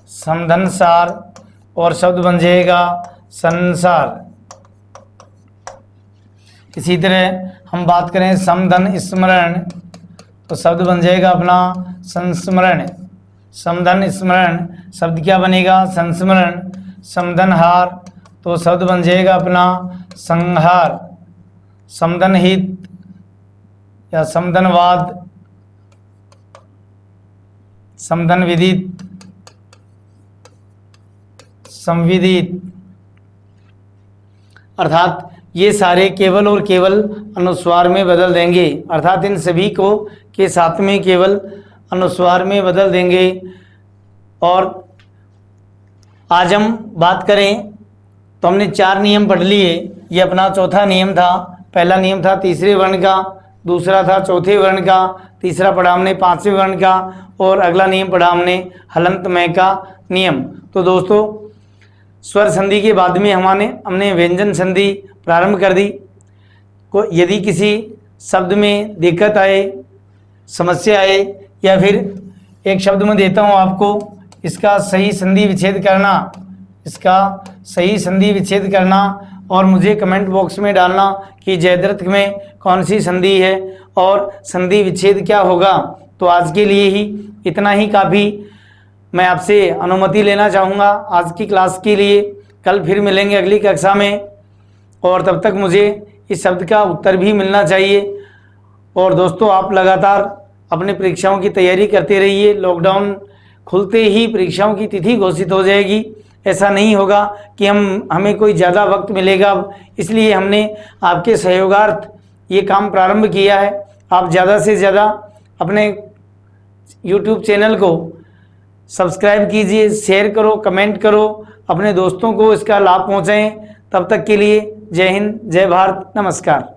समधन सार और शब्द बन जाएगा संसार। इसी तरह हम बात करें समधन स्मरण तो शब्द बन जाएगा अपना संस्मरण। समधन स्मरण शब्द क्या बनेगा? संस्मरण। समधन हार तो शब्द बन जाएगा अपना संहार। समधन हित या समधनवाद, समधन विदित, संविदित। अर्थात ये सारे केवल और केवल अनुस्वार में बदल देंगे, अर्थात इन सभी को के साथ में केवल अनुस्वार में बदल देंगे। और आज हम बात करें तो हमने 4 नियम पढ़ लिए। ये अपना चौथा नियम था। पहला नियम था तीसरे वर्ण का, दूसरा था चौथे वर्ण का, तीसरा पढ़ा हमने पांचवें वर्ण का और अगला नियम पढ़ा हमने हलंत में का नियम। तो दोस्तों स्वर संधि के बाद में हमने व्यंजन संधि प्रारंभ कर दी। को यदि किसी शब्द में दिक्कत आए, समस्या आए या फिर एक शब्द में देता हूँ आपको, इसका सही संधि विच्छेद करना, इसका सही संधि विच्छेद करना और मुझे कमेंट बॉक्स में डालना कि जयद्रथ में कौन सी संधि है और संधि विच्छेद क्या होगा। तो आज के लिए ही इतना ही काफ़ी। मैं आपसे अनुमति लेना चाहूँगा आज की क्लास के लिए। कल फिर मिलेंगे अगली कक्षा में और तब तक मुझे इस शब्द का उत्तर भी मिलना चाहिए। और दोस्तों आप लगातार अपने परीक्षाओं की तैयारी करते रहिए। लॉकडाउन खुलते ही परीक्षाओं की तिथि घोषित हो जाएगी। ऐसा नहीं होगा कि हमें कोई ज़्यादा वक्त मिलेगा, इसलिए हमने आपके सहयोगार्थ ये काम प्रारंभ किया है। आप ज़्यादा से ज़्यादा अपने YouTube चैनल को सब्सक्राइब कीजिए, शेयर करो, कमेंट करो, अपने दोस्तों को इसका लाभ पहुँचाएँ। तब तक के लिए जय हिंद, जय भारत, नमस्कार।